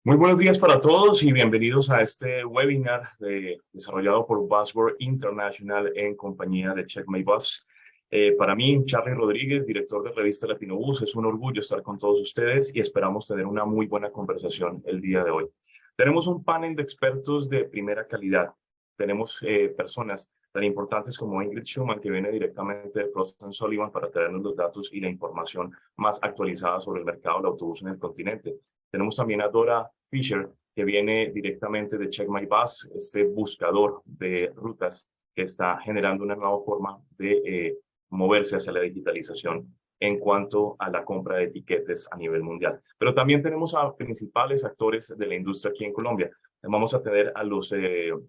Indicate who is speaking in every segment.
Speaker 1: Muy buenos días para todos y bienvenidos a este webinar desarrollado por Buzzword International en compañía de Check My Bus. Para mí, Charlie Rodríguez, director de revista Latinobús, es un orgullo estar con todos ustedes y esperamos tener una muy buena conversación el día de hoy. Tenemos un panel de expertos de primera calidad. Tenemos personas tan importantes como Ingrid Schumann, que viene directamente de Frost & Sullivan para traernos los datos y la información más actualizada sobre el mercado del autobús en el continente. Tenemos también a Dora Fisher, que viene directamente de Check My Bus, este buscador de rutas que está generando una nueva forma de moverse hacia la digitalización en cuanto a la compra de etiquetes a nivel mundial. Pero también tenemos a principales actores de la industria aquí en Colombia. Vamos a tener a los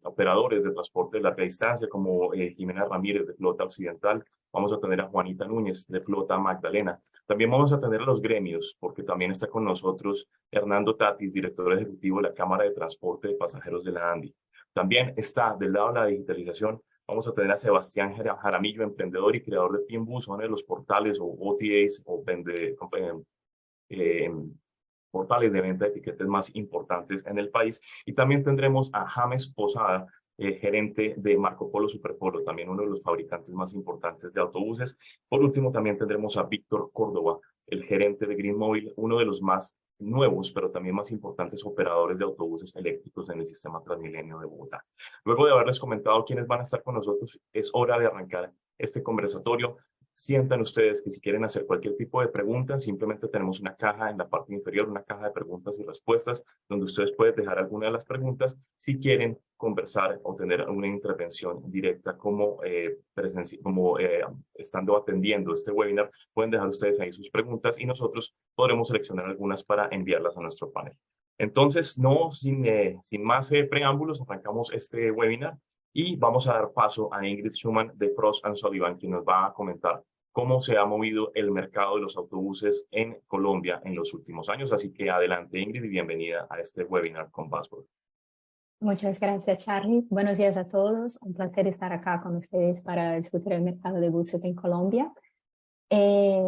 Speaker 1: operadores de transporte de larga distancia, como Jimena Ramírez de Flota Occidental. Vamos a tener a Juanita Núñez de Flota Magdalena. También vamos a tener a los gremios, porque también está con nosotros Hernando Tatis, director ejecutivo de la Cámara de Transporte de Pasajeros de la ANDI. También está del lado de la digitalización. Vamos a tener a Sebastián Jaramillo, emprendedor y creador de Pinbus, uno de los portales o OTAs o eh, portales de venta de etiquetes más importantes en el país. Y también tendremos a James Posada, gerente de Marco Polo Superpolo, también uno de los fabricantes más importantes de autobuses. Por último, también tendremos a Víctor Córdoba, el gerente de Green Mobile, uno de los más nuevos, pero también más importantes operadores de autobuses eléctricos en el sistema Transmilenio de Bogotá. Luego de haberles comentado quiénes van a estar con nosotros, es hora de arrancar este conversatorio. Sientan ustedes que si quieren hacer cualquier tipo de pregunta, simplemente tenemos una caja en la parte inferior, una caja de preguntas y respuestas, donde ustedes pueden dejar alguna de las preguntas si quieren conversar o tener una intervención directa como estando atendiendo este webinar. Pueden dejar ustedes ahí sus preguntas y nosotros podremos seleccionar algunas para enviarlas a nuestro panel. Entonces, sin más preámbulos, arrancamos este webinar. Y vamos a dar paso a Ingrid Schumann de Frost & Sullivan, quien nos va a comentar cómo se ha movido el mercado de los autobuses en Colombia en los últimos años. Así que adelante, Ingrid, y bienvenida a este webinar con Buzzword.
Speaker 2: Muchas gracias, Charlie. Buenos días a todos. Un placer estar acá con ustedes para discutir el mercado de buses en Colombia.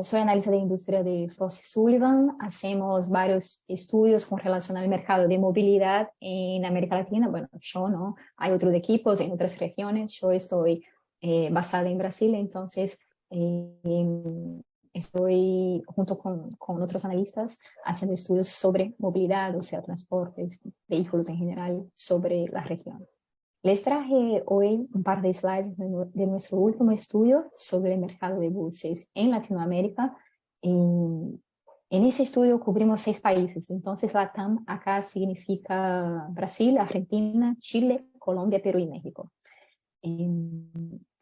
Speaker 2: Soy analista de industria de Frost & Sullivan. Hacemos varios estudios con relación al mercado de movilidad en América Latina. Bueno, yo no. Hay otros equipos en otras regiones. Yo estoy basada en Brasil, entonces estoy junto con otros analistas haciendo estudios sobre movilidad, o sea, transportes, vehículos en general, sobre la región. Les traje hoy un par de slides de nuestro último estudio sobre el mercado de buses en Latinoamérica. En ese estudio cubrimos 6 países, entonces LATAM acá significa Brasil, Argentina, Chile, Colombia, Perú y México.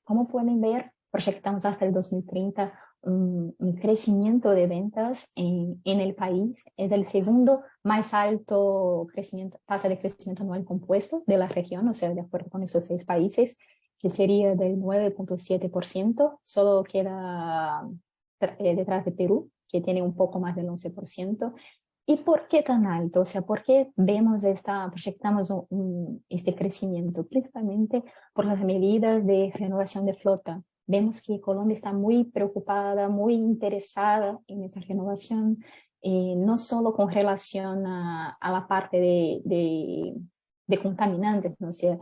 Speaker 2: Como pueden ver, proyectamos hasta el 2030 un crecimiento de ventas en el país. Es el segundo más alto tasa de crecimiento anual compuesto de la región, o sea, de acuerdo con estos 6 países, que sería del 9.7%, solo queda detrás de Perú, que tiene un poco más del 11%. ¿Y por qué tan alto? O sea, ¿por qué proyectamos este crecimiento? Principalmente por las medidas de renovación de flota. Vemos que Colombia está muy preocupada, muy interesada en esta renovación, no solo con relación a la parte de contaminantes, ¿no? O sea,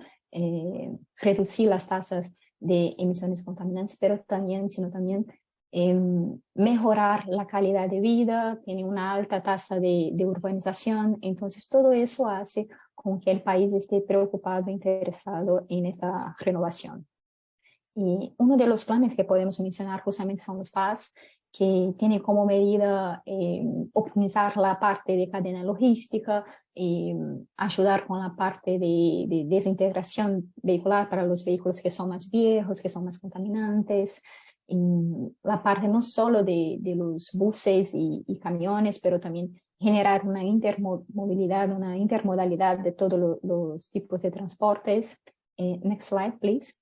Speaker 2: reducir las tasas de emisiones contaminantes, sino también mejorar la calidad de vida, tiene una alta tasa de urbanización. Entonces, todo eso hace con que el país esté preocupado e interesado en esta renovación. Y uno de los planes que podemos mencionar justamente son los PAS, que tiene como medida optimizar la parte de cadena logística, ayudar con la parte de desintegración vehicular para los vehículos que son más viejos, que son más contaminantes, la parte no solo de los buses y camiones, pero también generar una intermovilidad, una intermodalidad de todos los tipos de transportes. Next slide, please.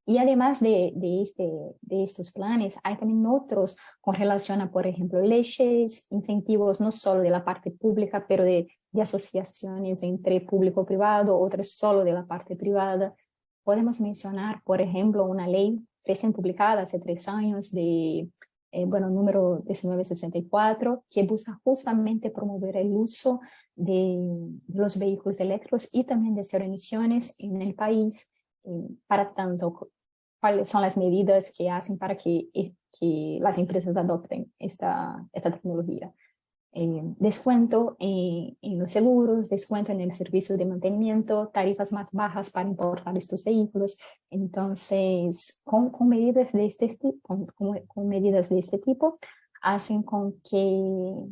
Speaker 2: Y además de estos planes, hay también otros con relación a, por ejemplo, leyes, incentivos no solo de la parte pública, pero de asociaciones entre público-privado, otras solo de la parte privada. Podemos mencionar, por ejemplo, una ley recién publicada hace 3 años de bueno, número 1964, que busca justamente promover el uso de los vehículos eléctricos y también de cero emisiones en el país. Para tanto, cuáles son las medidas que hacen para que las empresas adopten esta tecnología. Descuento en los seguros, descuento en el servicio de mantenimiento, tarifas más bajas para importar estos vehículos. Entonces, con medidas de con medidas de este tipo, hacen con que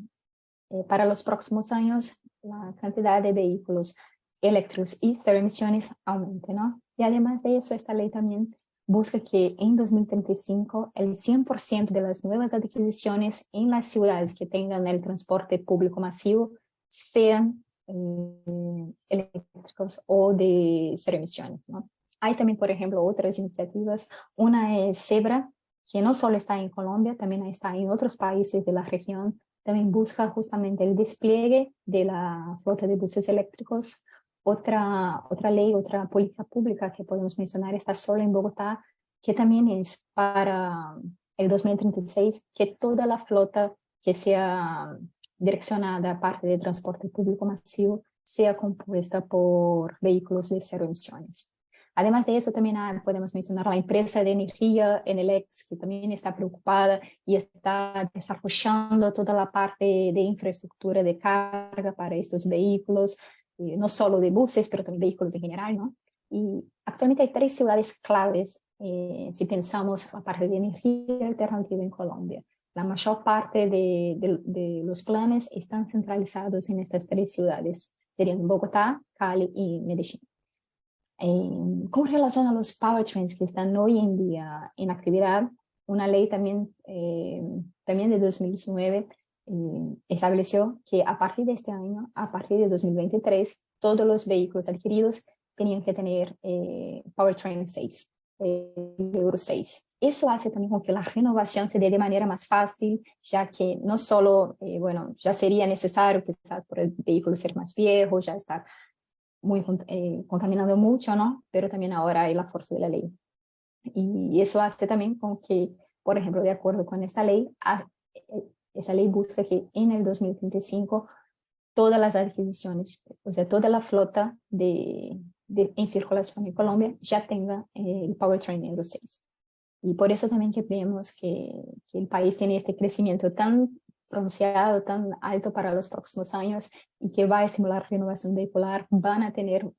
Speaker 2: para los próximos años la cantidad de vehículos eléctricos y cero emisiones aumente, ¿no? Y además de eso, esta ley también busca que en 2035 el 100% de las nuevas adquisiciones en las ciudades que tengan el transporte público masivo sean eléctricos o de cero emisiones, ¿no? Hay también, por ejemplo, otras iniciativas. Una es Zebra, que no solo está en Colombia, también está en otros países de la región. También busca justamente el despliegue de la flota de buses eléctricos. Otra ley, otra política pública que podemos mencionar está solo en Bogotá, que también es para el 2036, que toda la flota que sea direccionada a parte de transporte público masivo sea compuesta por vehículos de cero emisiones. Además de eso, también podemos mencionar la empresa de energía Enel X, que también está preocupada y está desarrollando toda la parte de infraestructura de carga para estos vehículos, no solo de buses, pero también vehículos en general, ¿no? Y actualmente hay 3 ciudades claves, si pensamos la parte de energía alternativa en Colombia. La mayor parte de los planes están centralizados en estas 3 ciudades, serían Bogotá, Cali y Medellín. Con relación a los powertrains que están hoy en día en actividad, una ley también de 2019 estableció que a partir de este año, a partir de 2023, todos los vehículos adquiridos tenían que tener powertrain 6, Euro 6. Eso hace también con que la renovación se dé de manera más fácil, ya que no solo, bueno, ya sería necesario quizás por el vehículo ser más viejo, ya estar muy contaminando mucho, ¿no? Pero también ahora hay la fuerza de la ley. Y eso hace también con que, por ejemplo, de acuerdo con esta ley, esa ley busca que en el 2035 todas las adquisiciones, o sea, toda la flota en circulación en Colombia ya tenga el powertrain Euro 6. Y por eso también que vemos que el país tiene este crecimiento tan pronunciado, tan alto para los próximos años y que va a estimular renovación vehicular, van a tener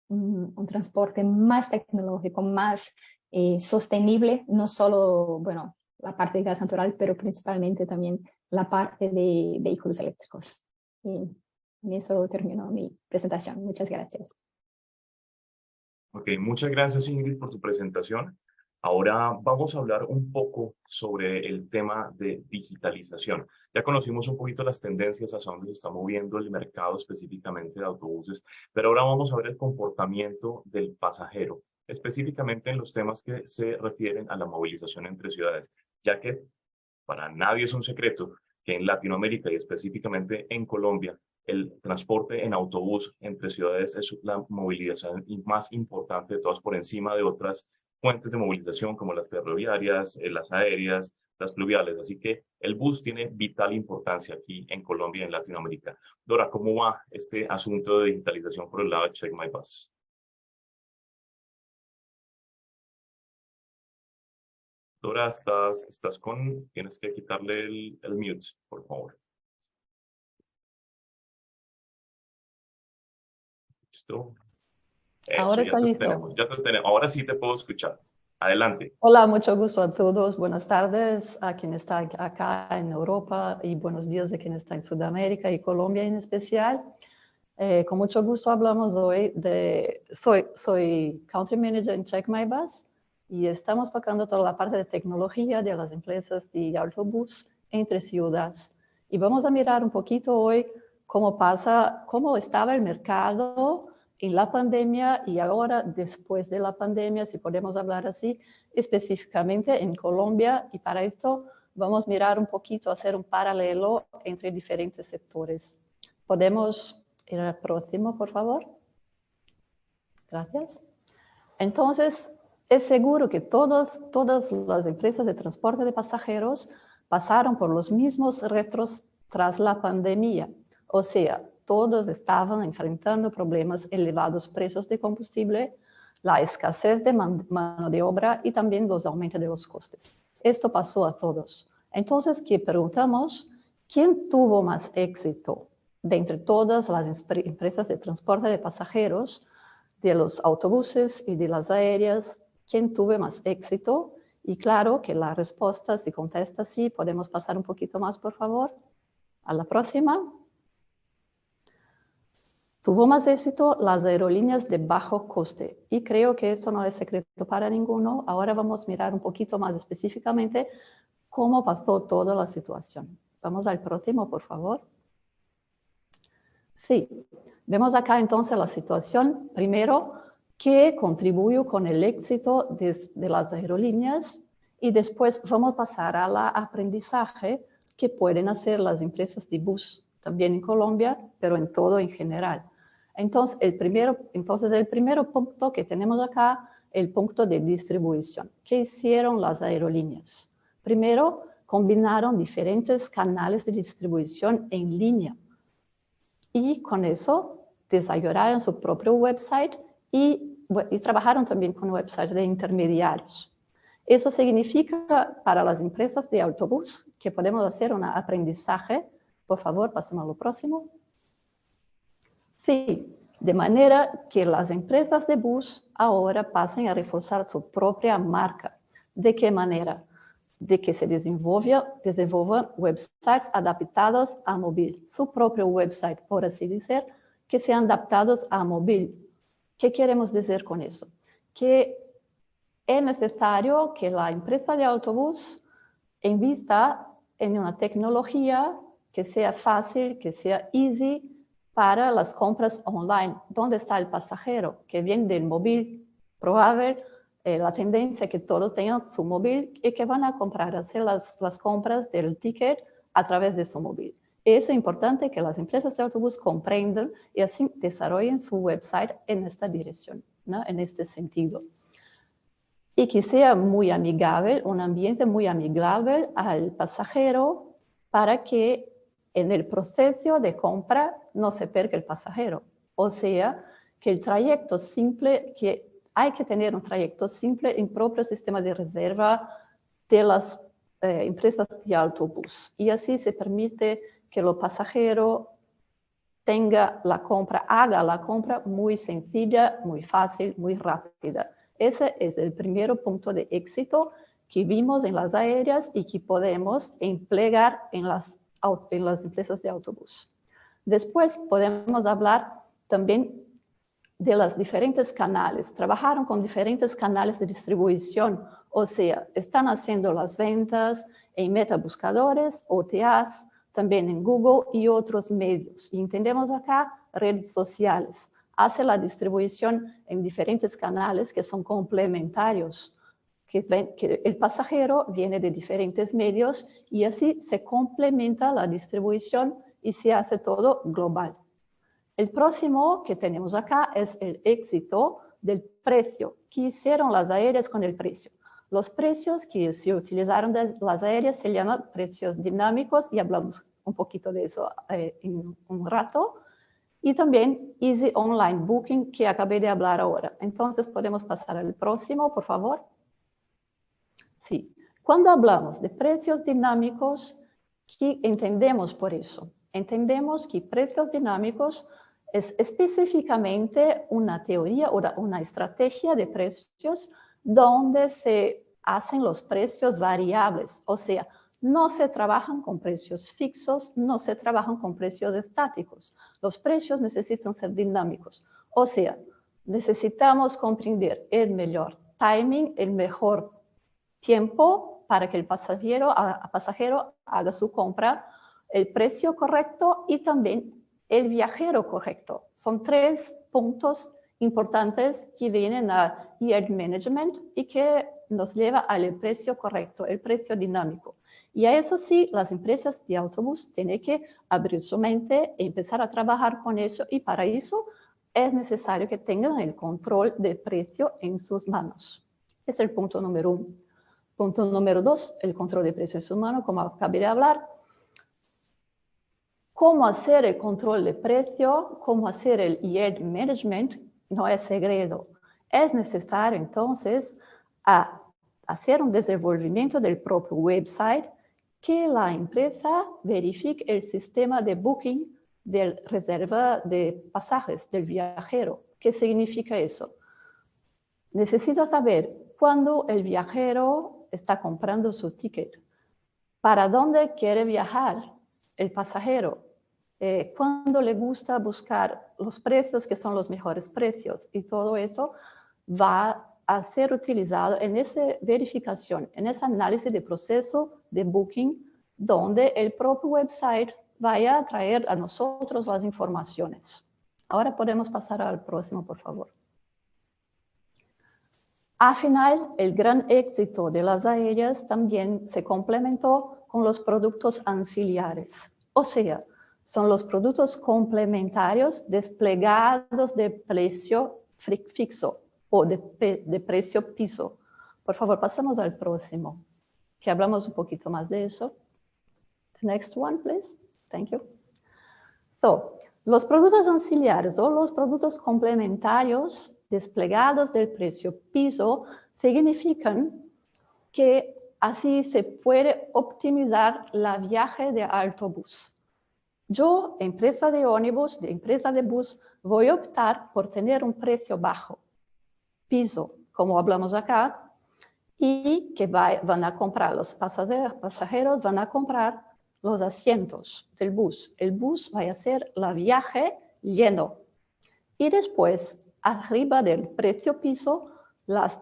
Speaker 2: un transporte más tecnológico, más sostenible, no solo, bueno, la parte de gas natural, pero principalmente también la parte de vehículos eléctricos. Y en eso termino mi presentación. Muchas gracias.
Speaker 1: Ok, muchas gracias Ingrid por tu presentación. Ahora vamos a hablar un poco sobre el tema de digitalización. Ya conocimos un poquito las tendencias hacia dónde se está moviendo el mercado específicamente de autobuses, pero ahora vamos a ver el comportamiento del pasajero, específicamente en los temas que se refieren a la movilización entre ciudades, ya que para nadie es un secreto que en Latinoamérica y específicamente en Colombia, el transporte en autobús entre ciudades es la movilización más importante de todas, por encima de otras fuentes de movilización como las ferroviarias, las aéreas, las fluviales. Así que el bus tiene vital importancia aquí en Colombia y en Latinoamérica. Dora, ¿cómo va este asunto de digitalización por el lado de Check My Bus? Dora, tienes que quitarle el mute, por favor. ¿Listo? Eso,
Speaker 3: Ahora está listo.
Speaker 1: Ya te tenemos. Ahora sí te puedo escuchar. Adelante.
Speaker 3: Hola, mucho gusto a todos. Buenas tardes a quien está acá en Europa y buenos días a quien está en Sudamérica y Colombia en especial. Con mucho gusto hablamos hoy soy Country Manager en Check My Bus y estamos tocando toda la parte de tecnología de las empresas de autobús entre ciudades. Y vamos a mirar un poquito hoy cómo estaba el mercado en la pandemia y ahora después de la pandemia, si podemos hablar así, específicamente en Colombia. Y para esto vamos a mirar un poquito, hacer un paralelo entre diferentes sectores. ¿Podemos ir al próximo, por favor? Gracias. Entonces, Es seguro que todas las empresas de transporte de pasajeros pasaron por los mismos retos tras la pandemia. O sea, todos estaban enfrentando problemas, elevados precios de combustible, la escasez de mano de obra y también los aumentos de los costes. Esto pasó a todos. Entonces, ¿qué preguntamos? ¿Quién tuvo más éxito de entre todas las empresas de transporte de pasajeros, de los autobuses y de las aéreas? ¿Quién tuvo más éxito? Y claro que la respuesta, si contesta sí, podemos pasar un poquito más, por favor, a la próxima. Tuvo más éxito las aerolíneas de bajo coste. Y creo que esto no es secreto para ninguno. Ahora vamos a mirar un poquito más específicamente cómo pasó toda la situación. Vamos al próximo, por favor. Sí, vemos acá entonces la situación. Primero, que contribuyó con el éxito de las aerolíneas y después vamos a pasar al aprendizaje que pueden hacer las empresas de bus, también en Colombia, pero en todo en general. Entonces, el primer punto que tenemos acá, el punto de distribución. ¿Qué hicieron las aerolíneas? Primero, combinaron diferentes canales de distribución en línea y con eso desarrollaron su propio website y trabajaron también con websites de intermediarios. Eso significa para las empresas de autobús que podemos hacer un aprendizaje. Por favor, pasemos a lo próximo. Sí, de manera que las empresas de bus ahora pasen a reforzar su propia marca. ¿De qué manera? De que se desenvolvan websites adaptados a móvil. Su propio website, por así decir, que sean adaptados a móvil. ¿Qué queremos decir con eso? Que es necesario que la empresa de autobús invista en una tecnología que sea fácil, que sea easy para las compras online. ¿Dónde está el pasajero? Que viene del móvil, probable, la tendencia que todos tengan su móvil y que van a hacer las compras del ticket a través de su móvil. Es importante que las empresas de autobús comprendan y así desarrollen su website en esta dirección, ¿no? En este sentido. Y que sea muy amigable, un ambiente muy amigable al pasajero para que en el proceso de compra no se pierda el pasajero. O sea, que el trayecto simple, que hay que tener un trayecto simple en propio sistema de reserva de las empresas de autobús. Y así se permite que el pasajero haga la compra muy sencilla, muy fácil, muy rápida. Ese es el primer punto de éxito que vimos en las aéreas y que podemos emplear en las empresas de autobús. Después podemos hablar también de los diferentes canales. Trabajaron con diferentes canales de distribución, o sea, están haciendo las ventas en metabuscadores, OTAs, también en Google y otros medios. Y entendemos acá redes sociales. Hace la distribución en diferentes canales que son complementarios, que el pasajero viene de diferentes medios y así se complementa la distribución y se hace todo global. El próximo que tenemos acá es el éxito del precio. ¿Qué hicieron las aéreas con el precio? Los precios que se utilizaron de las aéreas se llaman precios dinámicos y hablamos un poquito de eso en un rato. Y también Easy Online Booking, que acabé de hablar ahora. Entonces, podemos pasar al próximo, por favor. Sí. Cuando hablamos de precios dinámicos, ¿qué entendemos por eso? Entendemos que precios dinámicos es específicamente una teoría o una estrategia de precios donde se hacen los precios variables, o sea, no se trabajan con precios fijos, no se trabajan con precios estáticos. Los precios necesitan ser dinámicos, o sea, necesitamos comprender el mejor timing, el mejor tiempo para que el pasajero haga su compra, el precio correcto y también el viajero correcto. Son tres puntos importantes que vienen a yield management y que nos lleva al precio correcto, el precio dinámico. Y a eso sí, las empresas de autobús tienen que abrir su mente e empezar a trabajar con eso y para eso es necesario que tengan el control del precio en sus manos. Es el punto número 1. Punto número 2, el control de precios humano, como acabé de hablar. Cómo hacer el control de precio, cómo hacer el yield management, no es segredo. Es necesario entonces hacer un desenvolvimiento del propio website, que la empresa verifique el sistema de booking de reserva de pasajes del viajero. ¿Qué significa eso? Necesito saber cuándo el viajero está comprando su ticket, para dónde quiere viajar el pasajero, cuándo le gusta buscar los precios que son los mejores precios, y todo eso va a ser utilizado en esa verificación, en ese análisis de proceso de booking, donde el propio website vaya a traer a nosotros las informaciones. Ahora podemos pasar al próximo, por favor. Al final, el gran éxito de las aéreas también se complementó con los productos anciliares. O sea, son los productos complementarios desplegados de precio fixo o de precio piso. Por favor, pasamos al próximo, que hablamos un poquito más de eso. The next one, please. Thank you. So, los productos anciliares o los productos complementarios desplegados del precio piso significan que así se puede optimizar la viaje de autobús. Yo, empresa de ómnibus, de empresa de bus, voy a optar por tener un precio bajo, piso, como hablamos acá, y que van a comprar los pasajeros, van a comprar los asientos del bus. El bus va a hacer la viaje lleno. Y después, arriba del precio piso, las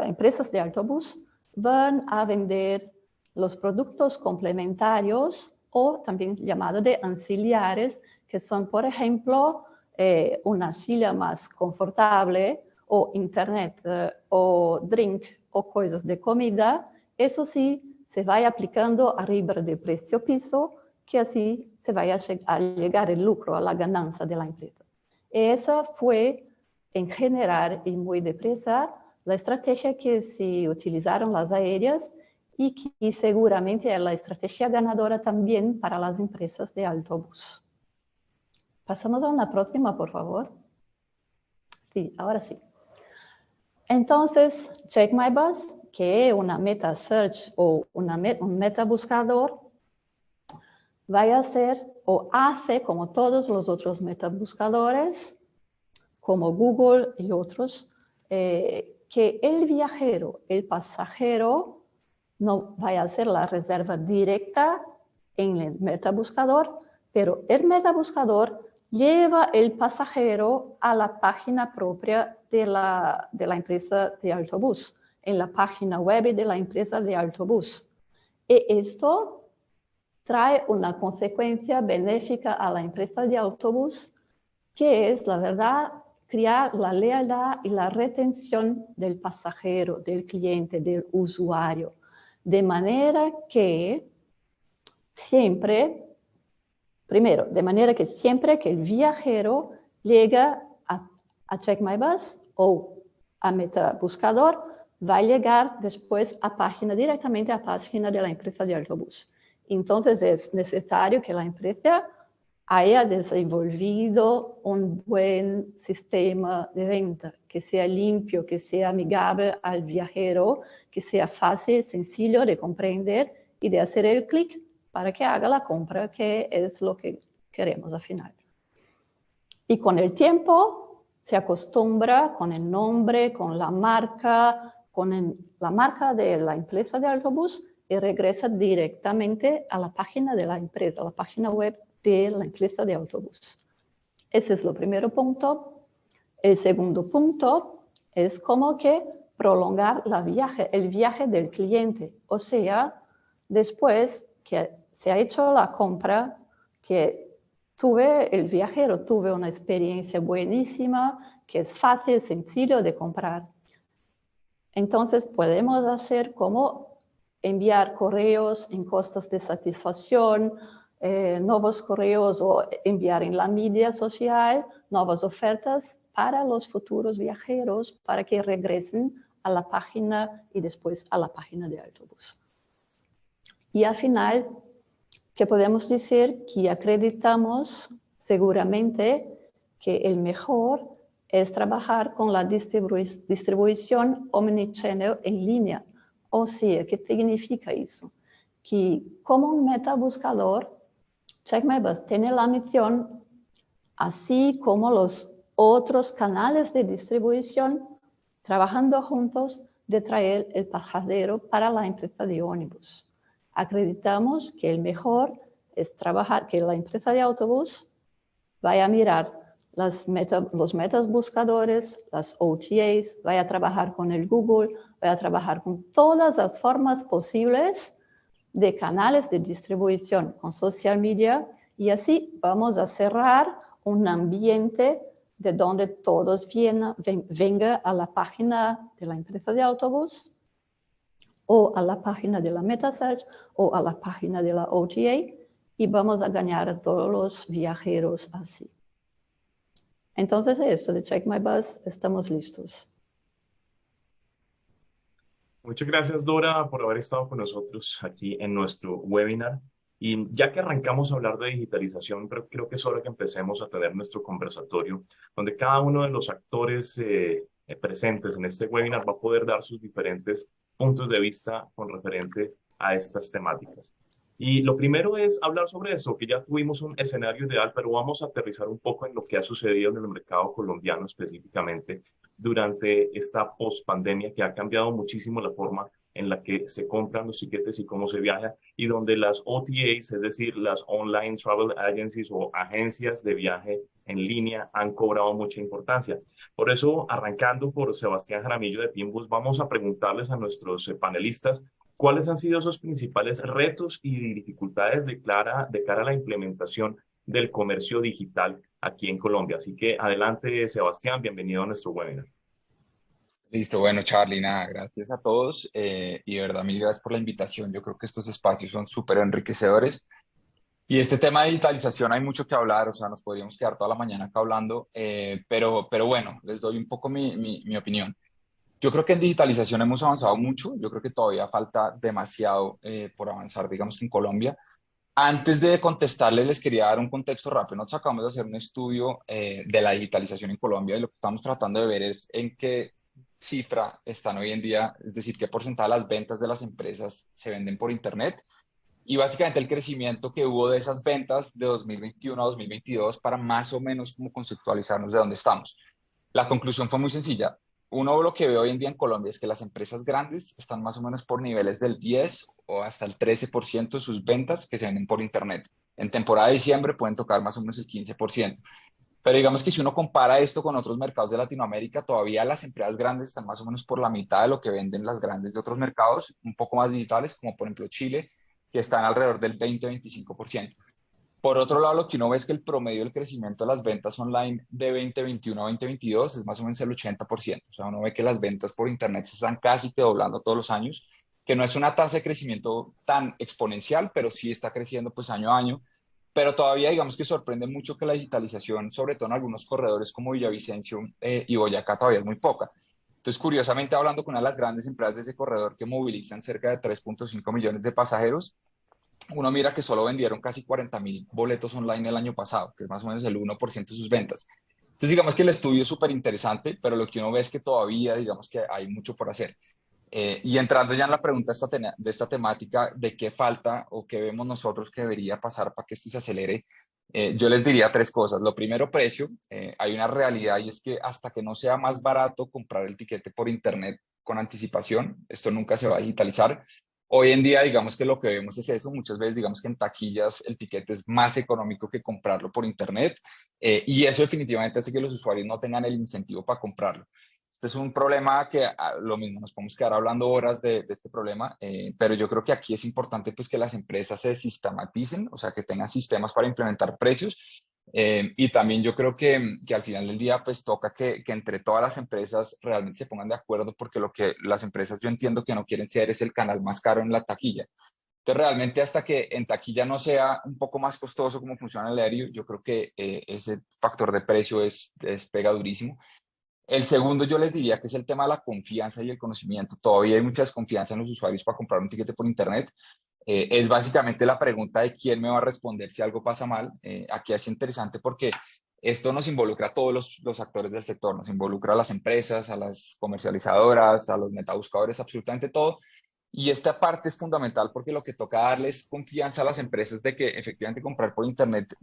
Speaker 3: empresas de autobús van a vender los productos complementarios o también llamados de anciliares, que son, por ejemplo, una silla más confortable o internet o drink o cosas de comida. Eso sí, se vaya aplicando arriba del precio piso, que así se vaya a llegar el lucro, a la ganancia de la empresa. Esa fue, en general y muy deprisa, la estrategia que se utilizaron las aéreas y que seguramente es la estrategia ganadora también para las empresas de autobús. Pasamos a una próxima, por favor. Sí, ahora sí. Entonces, Check My Bus, que es una meta search o un meta buscador, va a hacer o hace como todos los otros meta buscadores, como Google y otros, que el viajero, el pasajero, no vaya a hacer la reserva directa en el metabuscador, pero el metabuscador lleva el pasajero a la página propia de la empresa de autobús, en la página web de la empresa de autobús. Y esto trae una consecuencia benéfica a la empresa de autobús, que es, la verdad, crear la lealtad y la retención del pasajero, del cliente, del usuario. De manera que siempre que el viajero llega a Check My Bus o a Metabuscador, va a llegar después directamente a la página de la empresa de autobús. Entonces es necesario que la empresa haya desenvolvido un buen sistema de venta, que sea limpio, que sea amigable al viajero, que sea fácil, sencillo de comprender y de hacer el clic para que haga la compra, que es lo que queremos al final. Y con el tiempo se acostumbra con el nombre, con la marca de la empresa de autobús y regresa directamente a la página de la empresa, a la página web de la empresa de autobús. Ese es el primer punto. El segundo punto es como que prolongar el viaje del cliente. O sea, después que se ha hecho la compra, que el viajero tuve una experiencia buenísima, que es fácil, sencillo de comprar. Entonces podemos hacer como enviar correos, encuestas de satisfacción, nuevos correos o enviar en la media social nuevas ofertas para los futuros viajeros para que regresen a la página y después a la página de autobús. Y al final, ¿qué podemos decir? Que acreditamos seguramente que el mejor es trabajar con la distribución omnichannel en línea. O sea, ¿qué significa eso? Que como un metabuscador, CheckMyBus tiene la misión, así como los otros canales de distribución, trabajando juntos, de traer el pasajero para la empresa de ómnibus. Acreditamos que el mejor es trabajar, que la empresa de autobús vaya a mirar los metas buscadores, las OTAs, vaya a trabajar con el Google, vaya a trabajar con todas las formas posibles de canales de distribución con social media, y así vamos a cerrar un ambiente de donde todos vengan a la página de la empresa de autobús o a la página de la MetaSearch o a la página de la OTA, y vamos a ganar a todos los viajeros así. Entonces eso de CheckMyBus, estamos listos.
Speaker 1: Muchas gracias, Dora, por haber estado con nosotros aquí en nuestro webinar. Y ya que arrancamos a hablar de digitalización, pero creo que es hora que empecemos a tener nuestro conversatorio, donde cada uno de los actores presentes en este webinar va a poder dar sus diferentes puntos de vista con referente a estas temáticas. Y lo primero es hablar sobre eso, que ya tuvimos un escenario ideal, pero vamos a aterrizar un poco en lo que ha sucedido en el mercado colombiano específicamente durante esta post-pandemia, que ha cambiado muchísimo la forma en la que se compran los tiquetes y cómo se viaja, y donde las OTAs, es decir, las Online Travel Agencies o agencias de viaje en línea, han cobrado mucha importancia. Por eso, arrancando por Sebastián Jaramillo de Pimbus, vamos a preguntarles a nuestros panelistas cuáles han sido esos principales retos y dificultades de cara a la implementación del comercio digital aquí en Colombia. Así que adelante, Sebastián, bienvenido a nuestro webinar.
Speaker 4: Listo, bueno, Charly, nada, gracias a todos y de verdad, mil gracias por la invitación. Yo creo que estos espacios son súper enriquecedores y este tema de digitalización hay mucho que hablar, o sea, nos podríamos quedar toda la mañana acá hablando, pero bueno, les doy un poco mi opinión. Yo creo que en digitalización hemos avanzado mucho, yo creo que todavía falta demasiado por avanzar, digamos que en Colombia. Antes de contestarles, les quería dar un contexto rápido. Nosotros acabamos de hacer un estudio de la digitalización en Colombia y lo que estamos tratando de ver es en qué cifra están hoy en día, es decir, qué porcentaje de las ventas de las empresas se venden por Internet y básicamente el crecimiento que hubo de esas ventas de 2021 a 2022 para más o menos como conceptualizarnos de dónde estamos. La conclusión fue muy sencilla. Uno, lo que veo hoy en día en Colombia es que las empresas grandes están más o menos por niveles del 10 o hasta el 13% de sus ventas que se venden por Internet. En temporada de diciembre pueden tocar más o menos el 15%. Pero digamos que si uno compara esto con otros mercados de Latinoamérica, todavía las empresas grandes están más o menos por la mitad de lo que venden las grandes de otros mercados, un poco más digitales, como por ejemplo Chile, que están alrededor del 20-25%. Por otro lado, lo que uno ve es que el promedio del crecimiento de las ventas online de 2021 a 2022 es más o menos el 80%. O sea, uno ve que las ventas por Internet se están casi que doblando todos los años, que no es una tasa de crecimiento tan exponencial, pero sí está creciendo pues año a año. Pero todavía digamos que sorprende mucho que la digitalización, sobre todo en algunos corredores como Villavicencio y Boyacá, todavía es muy poca. Entonces, curiosamente, hablando con una de las grandes empresas de ese corredor que movilizan cerca de 3.5 millones de pasajeros, uno mira que solo vendieron casi 40.000 boletos online el año pasado, que es más o menos el 1% de sus ventas. Entonces, digamos que el estudio es súper interesante, pero lo que uno ve es que todavía, digamos que hay mucho por hacer. Y entrando ya en la pregunta de esta temática, de qué falta o qué vemos nosotros que debería pasar para que esto se acelere, yo les diría tres cosas. Lo primero, precio. Hay una realidad y es que hasta que no sea más barato comprar el tiquete por Internet con anticipación, esto nunca se va a digitalizar. Hoy en día, digamos que lo que vemos es eso. Muchas veces, digamos que en taquillas el tiquete es más económico que comprarlo por Internet y eso definitivamente hace que los usuarios no tengan el incentivo para comprarlo. Este es un problema que lo mismo, nos podemos quedar hablando horas de este problema, pero yo creo que aquí es importante pues que las empresas se sistematicen, o sea, que tengan sistemas para implementar precios. Y también yo creo que al final del día pues toca que entre todas las empresas realmente se pongan de acuerdo porque lo que las empresas yo entiendo que no quieren ser es el canal más caro en la taquilla. Entonces realmente hasta que en taquilla no sea un poco más costoso como funciona el aéreo, yo creo que ese factor de precio pega durísimo. El segundo yo les diría que es el tema de la confianza y el conocimiento. Todavía hay mucha desconfianza en los usuarios para comprar un tiquete por internet. Es básicamente la pregunta de quién me va a responder si algo pasa mal. Aquí es interesante porque esto nos involucra a todos los actores del sector, nos involucra a las empresas, a las comercializadoras, a los metabuscadores, absolutamente todo. Y esta parte es fundamental porque lo que toca darles confianza a las empresas de que efectivamente comprar por internet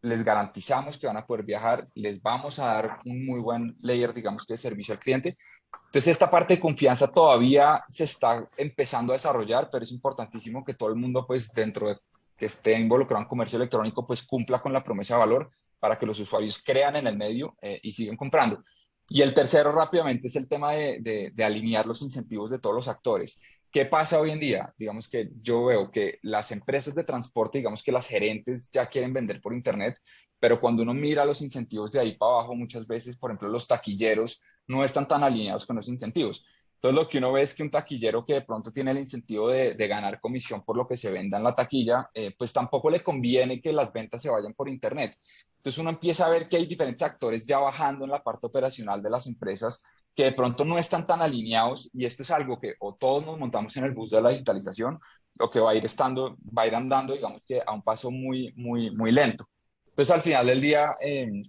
Speaker 4: les garantizamos que van a poder viajar, les vamos a dar un muy buen layer, digamos, que de servicio al cliente. Entonces, esta parte de confianza todavía se está empezando a desarrollar, pero es importantísimo que todo el mundo, pues, dentro de que esté involucrado en comercio electrónico, pues, cumpla con la promesa de valor para que los usuarios crean en el medio y sigan comprando. Y el tercero, rápidamente, es el tema de alinear los incentivos de todos los actores. ¿Qué pasa hoy en día? Digamos que yo veo que las empresas de transporte, digamos que las gerentes ya quieren vender por internet, pero cuando uno mira los incentivos de ahí para abajo, muchas veces, por ejemplo, los taquilleros no están tan alineados con los incentivos. Entonces, lo que uno ve es que un taquillero que de pronto tiene el incentivo de ganar comisión por lo que se venda en la taquilla, pues tampoco le conviene que las ventas se vayan por internet. Entonces, uno empieza a ver que hay diferentes actores ya bajando en la parte operacional de las empresas que de pronto no están tan alineados, y esto es algo que o todos nos montamos en el bus de la digitalización o que va a ir andando, digamos que a un paso muy, muy, muy lento. Entonces, al final del día,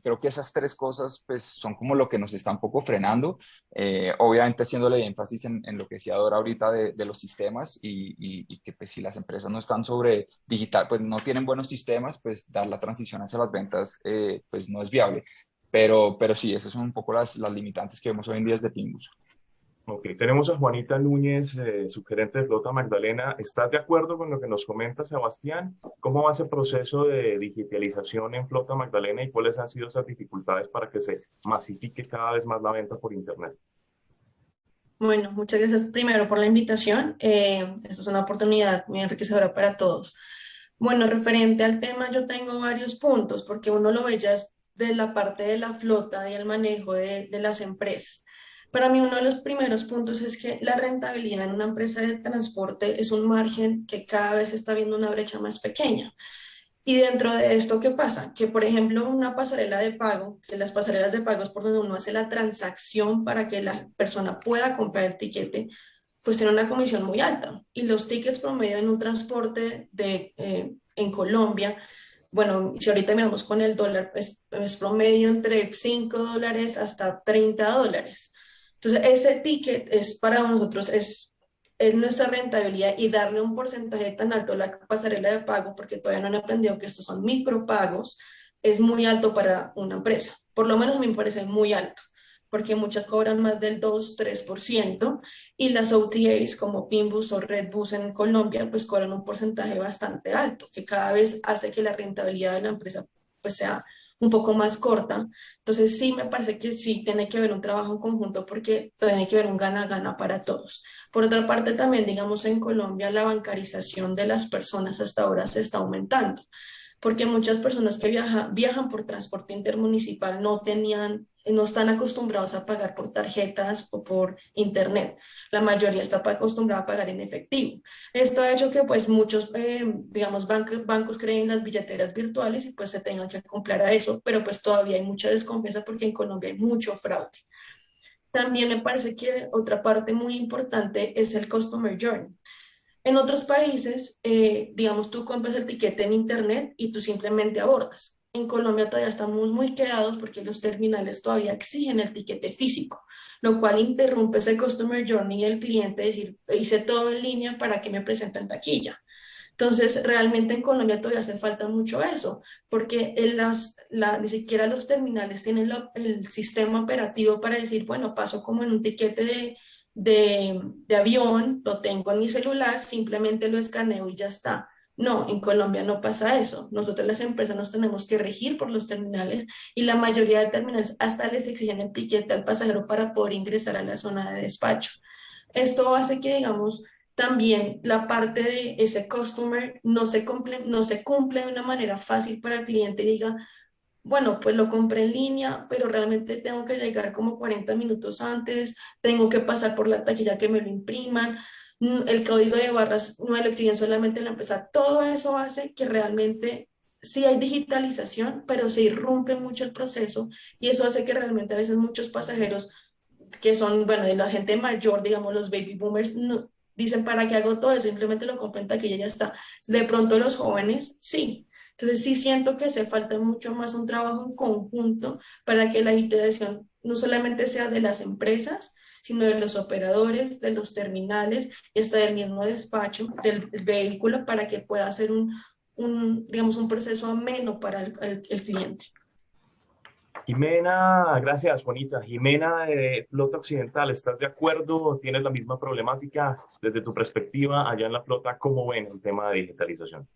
Speaker 4: creo que esas tres cosas pues, son como lo que nos está un poco frenando, obviamente haciéndole énfasis en lo que decía Dora ahorita de los sistemas y que pues, si las empresas no están sobre digital, pues no tienen buenos sistemas, pues dar la transición hacia las ventas pues no es viable. Pero sí, esas son un poco las limitantes que vemos hoy en día desde Pimbus.
Speaker 1: Ok, tenemos a Juanita Núñez, subgerente de Flota Magdalena. ¿Estás de acuerdo con lo que nos comenta Sebastián? ¿Cómo va ese proceso de digitalización en Flota Magdalena y cuáles han sido esas dificultades para que se masifique cada vez más la venta por Internet?
Speaker 5: Bueno, muchas gracias primero por la invitación. Esta es una oportunidad muy enriquecedora para todos. Bueno, referente al tema, yo tengo varios puntos, porque uno lo ve ya de la parte de la flota y el manejo de las empresas. Para mí, uno de los primeros puntos es que la rentabilidad en una empresa de transporte es un margen que cada vez está viendo una brecha más pequeña. Y dentro de esto, ¿qué pasa? Que, por ejemplo, una pasarela de pago, que las pasarelas de pago es por donde uno hace la transacción para que la persona pueda comprar el tiquete, pues tiene una comisión muy alta. Y los tickets promedio en un transporte en Colombia, bueno, si ahorita miramos con el dólar, pues es promedio entre $5 hasta $30. Entonces, ese ticket es para nosotros, es nuestra rentabilidad, y darle un porcentaje tan alto a la pasarela de pago, porque todavía no han aprendido que estos son micropagos, es muy alto para una empresa. Por lo menos a mí me parece muy alto, porque muchas cobran más del 2-3%, y las OTAs como Pinbus o Redbus en Colombia pues cobran un porcentaje bastante alto, que cada vez hace que la rentabilidad de la empresa pues sea un poco más corta. Entonces sí me parece que sí tiene que haber un trabajo en conjunto, porque tiene que haber un gana-gana para todos. Por otra parte, también, digamos, en Colombia la bancarización de las personas hasta ahora se está aumentando, porque muchas personas que viajan por transporte intermunicipal no están acostumbrados a pagar por tarjetas o por internet. La mayoría está acostumbrada a pagar en efectivo. Esto ha hecho que pues muchos, digamos, bancos creen las billeteras virtuales y pues se tengan que acoplar a eso, pero pues todavía hay mucha desconfianza porque en Colombia hay mucho fraude. También me parece que otra parte muy importante es el Customer Journey. En otros países, digamos, tú compras el tiquete en internet y tú simplemente abordas. En Colombia todavía estamos muy quedados porque los terminales todavía exigen el tiquete físico, lo cual interrumpe ese customer journey del cliente, decir, hice todo en línea, ¿para que me presenten taquilla? Entonces, realmente en Colombia todavía hace falta mucho eso, porque ni siquiera los terminales tienen el sistema operativo para decir, bueno, paso como en un tiquete de avión, lo tengo en mi celular, simplemente lo escaneo y ya está. No, en Colombia no pasa eso. Nosotros las empresas nos tenemos que regir por los terminales, y la mayoría de terminales hasta les exigen el tiquete al pasajero para poder ingresar a la zona de despacho. Esto hace que, digamos, también la parte de ese customer no se cumple de una manera fácil para el cliente, y diga, bueno, pues lo compré en línea, pero realmente tengo que llegar como 40 minutos antes, tengo que pasar por la taquilla que me lo impriman, el código de barras no me lo exigen solamente la empresa. Todo eso hace que realmente sí hay digitalización, pero se irrumpe mucho el proceso y eso hace que realmente a veces muchos pasajeros que son, bueno, de la gente mayor, digamos, los baby boomers, dicen, ¿para qué hago todo eso? Simplemente lo compro en taquilla y ya está. De pronto los jóvenes, sí. Entonces sí siento que hace falta mucho más un trabajo en conjunto para que la digitalización no solamente sea de las empresas, sino de los operadores, de los terminales y hasta del mismo despacho del vehículo para que pueda ser digamos, un proceso ameno para el cliente.
Speaker 1: Jimena, gracias, Juanita. Jimena de Flota Occidental, ¿estás de acuerdo? ¿Tienes la misma problemática desde tu perspectiva allá en la flota? ¿Cómo ven el tema de digitalización?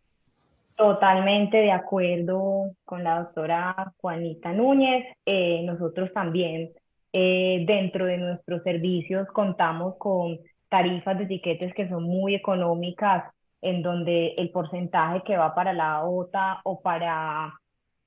Speaker 6: Totalmente de acuerdo con la doctora Juanita Núñez. Nosotros también dentro de nuestros servicios contamos con tarifas de tiquetes que son muy económicas, en donde el porcentaje que va para la OTA o para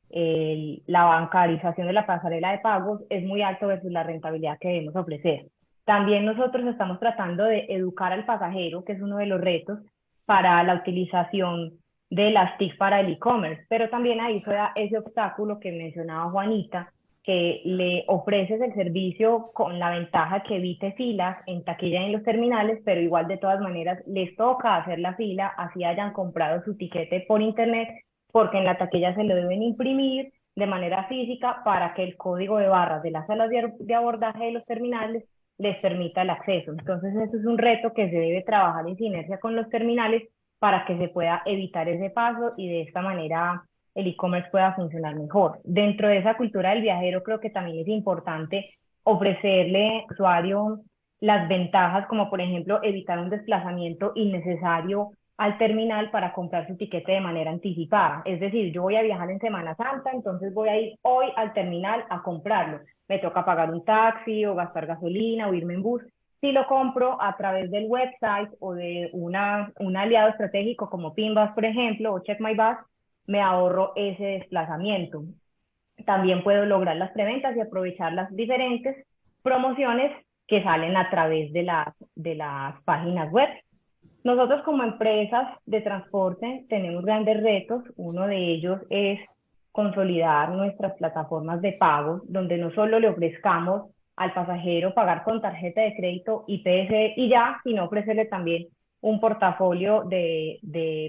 Speaker 6: la bancarización de la pasarela de pagos es muy alto versus la rentabilidad que debemos ofrecer. También nosotros estamos tratando de educar al pasajero, que es uno de los retos, para la utilización de las TIC para el e-commerce, pero también ahí se da ese obstáculo que mencionaba Juanita, que le ofreces el servicio con la ventaja que evite filas en taquilla y en los terminales, pero igual de todas maneras les toca hacer la fila, así hayan comprado su tiquete por internet, porque en la taquilla se lo deben imprimir de manera física para que el código de barras de las salas de abordaje de los terminales les permita el acceso. Entonces, eso es un reto que se debe trabajar en sinergia con los terminales para que se pueda evitar ese paso y de esta manera el e-commerce pueda funcionar mejor. Dentro de esa cultura del viajero, creo que también es importante ofrecerle al usuario las ventajas, como por ejemplo evitar un desplazamiento innecesario al terminal para comprar su tiquete de manera anticipada. Es decir, yo voy a viajar en Semana Santa, entonces voy a ir hoy al terminal a comprarlo. Me toca pagar un taxi o gastar gasolina o irme en bus. Si lo compro a través del website o de un aliado estratégico como Pinbus, por ejemplo, o Check My Bus, me ahorro ese desplazamiento. También puedo lograr las preventas y aprovechar las diferentes promociones que salen a través de las páginas web. Nosotros como empresas de transporte tenemos grandes retos. Uno de ellos es consolidar nuestras plataformas de pago, donde no solo le ofrezcamos al pasajero pagar con tarjeta de crédito IPS y ya, sino ofrecerle también un portafolio de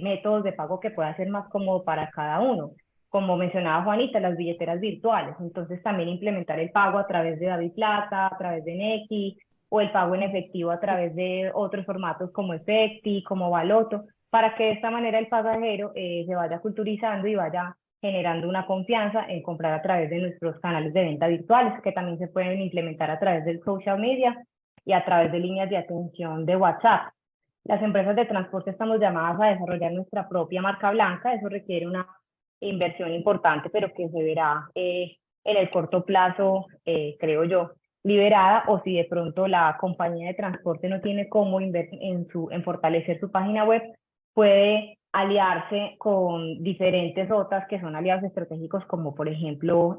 Speaker 6: métodos de pago que pueda ser más cómodo para cada uno. Como mencionaba Juanita, las billeteras virtuales. Entonces también implementar el pago a través de DaviPlata, a través de Nequi, o el pago en efectivo a través de otros formatos como Efecti, como Baloto, para que de esta manera el pasajero se vaya culturizando y vaya generando una confianza en comprar a través de nuestros canales de venta virtuales, que también se pueden implementar a través del social media y a través de líneas de atención de WhatsApp. Las empresas de transporte estamos llamadas a desarrollar nuestra propia marca blanca. Eso requiere una inversión importante, pero que se verá en el corto plazo, creo yo, liberada, o si de pronto la compañía de transporte no tiene cómo invertir en fortalecer su página web, puede aliarse con diferentes otras que son aliados estratégicos, como por ejemplo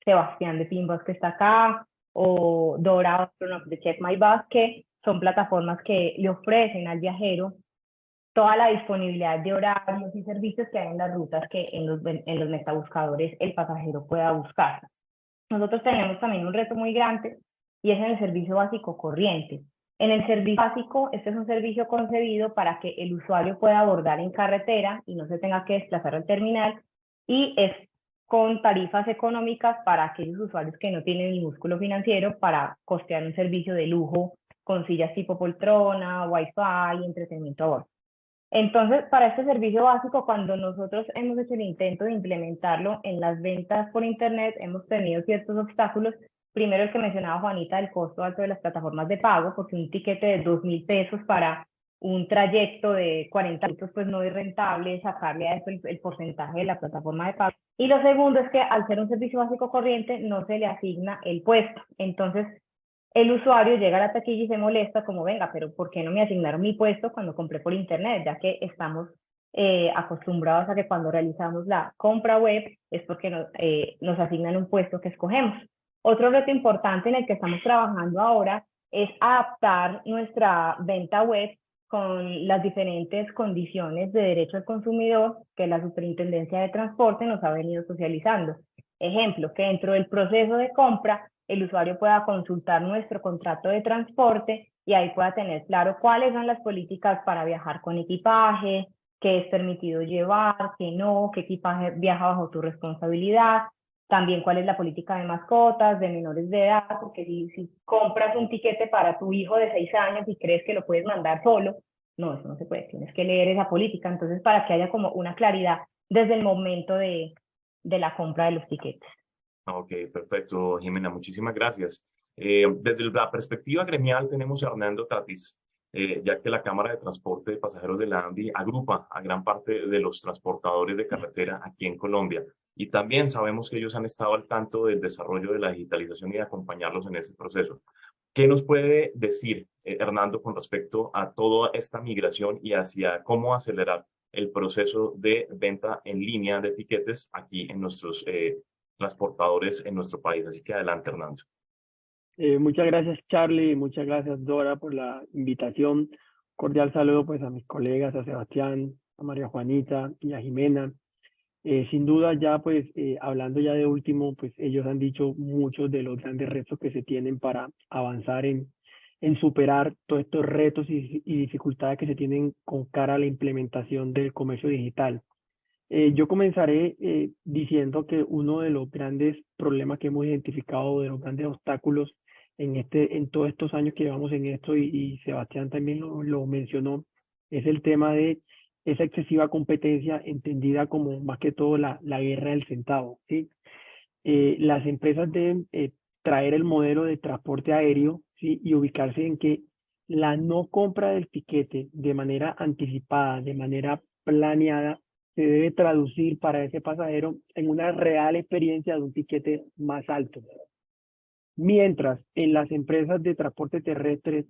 Speaker 6: Sebastián de Pinbus, que está acá, o Dora de Check My Bus, que son plataformas que le ofrecen al viajero toda la disponibilidad de horarios y servicios que hay en las rutas que en los metabuscadores el pasajero pueda buscar. Nosotros tenemos también un reto muy grande y es en el servicio básico corriente. En el servicio básico, este es un servicio concebido para que el usuario pueda abordar en carretera y no se tenga que desplazar al terminal, y es con tarifas económicas para aquellos usuarios que no tienen el músculo financiero para costear un servicio de lujo con sillas tipo poltrona, wifi y entretenimiento a bordo. Entonces, para este servicio básico, cuando nosotros hemos hecho el intento de implementarlo en las ventas por internet, hemos tenido ciertos obstáculos. Primero, el que mencionaba Juanita, el costo alto de las plataformas de pago, porque un tiquete de 2.000 pesos para un trayecto de 40 minutos, pues no es rentable sacarle a eso el porcentaje de la plataforma de pago. Y lo segundo es que al ser un servicio básico corriente, no se le asigna el puesto. Entonces, el usuario llega a la taquilla y se molesta como, venga, pero ¿por qué no me asignaron mi puesto cuando compré por internet? Ya que estamos acostumbrados a que cuando realizamos la compra web es porque nos asignan un puesto que escogemos. Otro reto importante en el que estamos trabajando ahora es adaptar nuestra venta web con las diferentes condiciones de derecho al consumidor que la Superintendencia de Transporte nos ha venido socializando. Ejemplo, que dentro del proceso de compra el usuario pueda consultar nuestro contrato de transporte y ahí pueda tener claro cuáles son las políticas para viajar con equipaje, qué es permitido llevar, qué no, qué equipaje viaja bajo tu responsabilidad, también cuál es la política de mascotas, de menores de edad, porque si compras un tiquete para tu hijo de 6 años y crees que lo puedes mandar solo, no, eso no se puede, tienes que leer esa política. Entonces, para que haya como una claridad desde el momento de la compra de los tiquetes.
Speaker 1: Ok, perfecto, Jimena, muchísimas gracias. Desde la perspectiva gremial tenemos a Hernando Tatis, ya que la Cámara de Transporte de Pasajeros de la ANDI agrupa a gran parte de los transportadores de carretera aquí en Colombia. Y también sabemos que ellos han estado al tanto del desarrollo de la digitalización y de acompañarlos en ese proceso. ¿Qué nos puede decir, Hernando, con respecto a toda esta migración y hacia cómo acelerar el proceso de venta en línea de tiquetes aquí en nuestros transportadores en nuestro país? Así que adelante, Hernando.
Speaker 7: Muchas gracias, Charlie, muchas gracias, Dora, por la invitación. Cordial saludo pues a mis colegas, a Sebastián, a María Juanita y a Jimena. Sin duda ya pues hablando ya de último, pues ellos han dicho muchos de los grandes retos que se tienen para avanzar en superar todos estos retos y dificultades que se tienen con cara a la implementación del comercio digital. Yo comenzaré diciendo que uno de los grandes problemas que hemos identificado, de los grandes obstáculos en todos estos años que llevamos en esto, y Sebastián también lo mencionó, es el tema de esa excesiva competencia entendida como más que todo la guerra del centavo, ¿sí? Las empresas deben traer el modelo de transporte aéreo, ¿sí? Y ubicarse en que la no compra del tiquete de manera anticipada, de manera planeada, se debe traducir para ese pasajero en una real experiencia de un tiquete más alto. Mientras en las empresas de transporte terrestre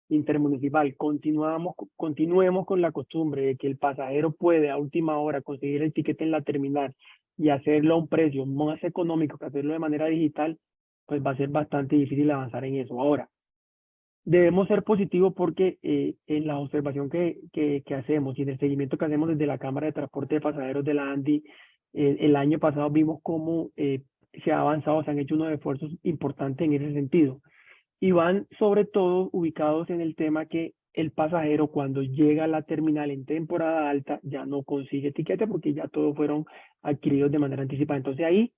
Speaker 7: intermunicipal continuemos con la costumbre de que el pasajero puede a última hora conseguir el tiquete en la terminal y hacerlo a un precio más económico que hacerlo de manera digital, pues va a ser bastante difícil avanzar en eso. Ahora, debemos ser positivos porque en la observación que hacemos y en el seguimiento que hacemos desde la Cámara de Transporte de Pasajeros de la ANDI, el año pasado vimos cómo se ha avanzado, se han hecho unos esfuerzos importantes en ese sentido. Y van sobre todo ubicados en el tema que el pasajero cuando llega a la terminal en temporada alta ya no consigue etiquete porque ya todos fueron adquiridos de manera anticipada. Entonces ahí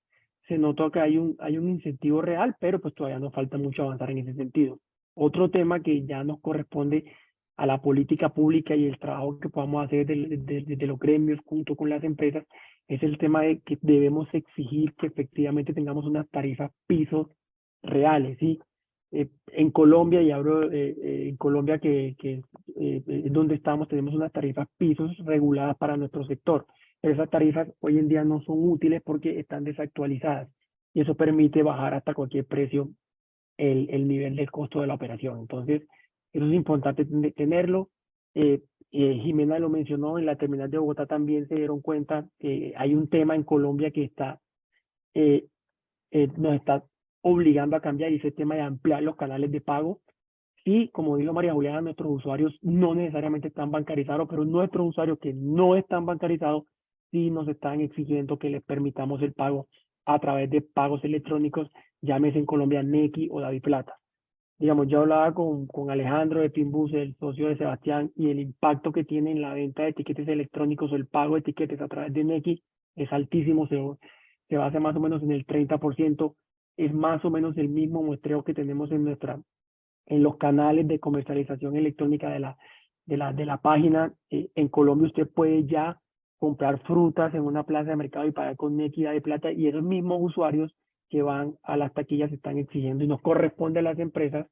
Speaker 7: se nota que hay un incentivo real, pero pues todavía nos falta mucho avanzar en ese sentido. Otro tema que ya nos corresponde a la política pública y el trabajo que podamos hacer desde los gremios junto con las empresas es el tema de que debemos exigir que efectivamente tengamos unas tarifas pisos reales, ¿sí? En Colombia, y hablo en Colombia que es donde estamos, tenemos unas tarifas pisos reguladas para nuestro sector. Pero esas tarifas hoy en día no son útiles porque están desactualizadas y eso permite bajar hasta cualquier precio el nivel del costo de la operación. Entonces, eso es importante tenerlo. Jimena lo mencionó, en la terminal de Bogotá también se dieron cuenta que hay un tema en Colombia que nos está obligando a cambiar, y ese tema de ampliar los canales de pago. Sí, como dijo María Juliana, nuestros usuarios no necesariamente están bancarizados, pero nuestros usuarios que no están bancarizados sí nos están exigiendo que les permitamos el pago a través de pagos electrónicos, llámese en Colombia Nequi o DaviPlata. Digamos, yo hablaba con Alejandro de Pinbus, el socio de Sebastián, y el impacto que tiene en la venta de tiquetes electrónicos o el pago de tiquetes a través de Nequi es altísimo, se basa más o menos en el 30%, es más o menos el mismo muestreo que tenemos en los canales de comercialización electrónica de la página. En Colombia usted puede ya comprar frutas en una plaza de mercado y pagar con Nequi de plata, y esos mismos usuarios que van a las taquillas están exigiendo, y nos corresponde a las empresas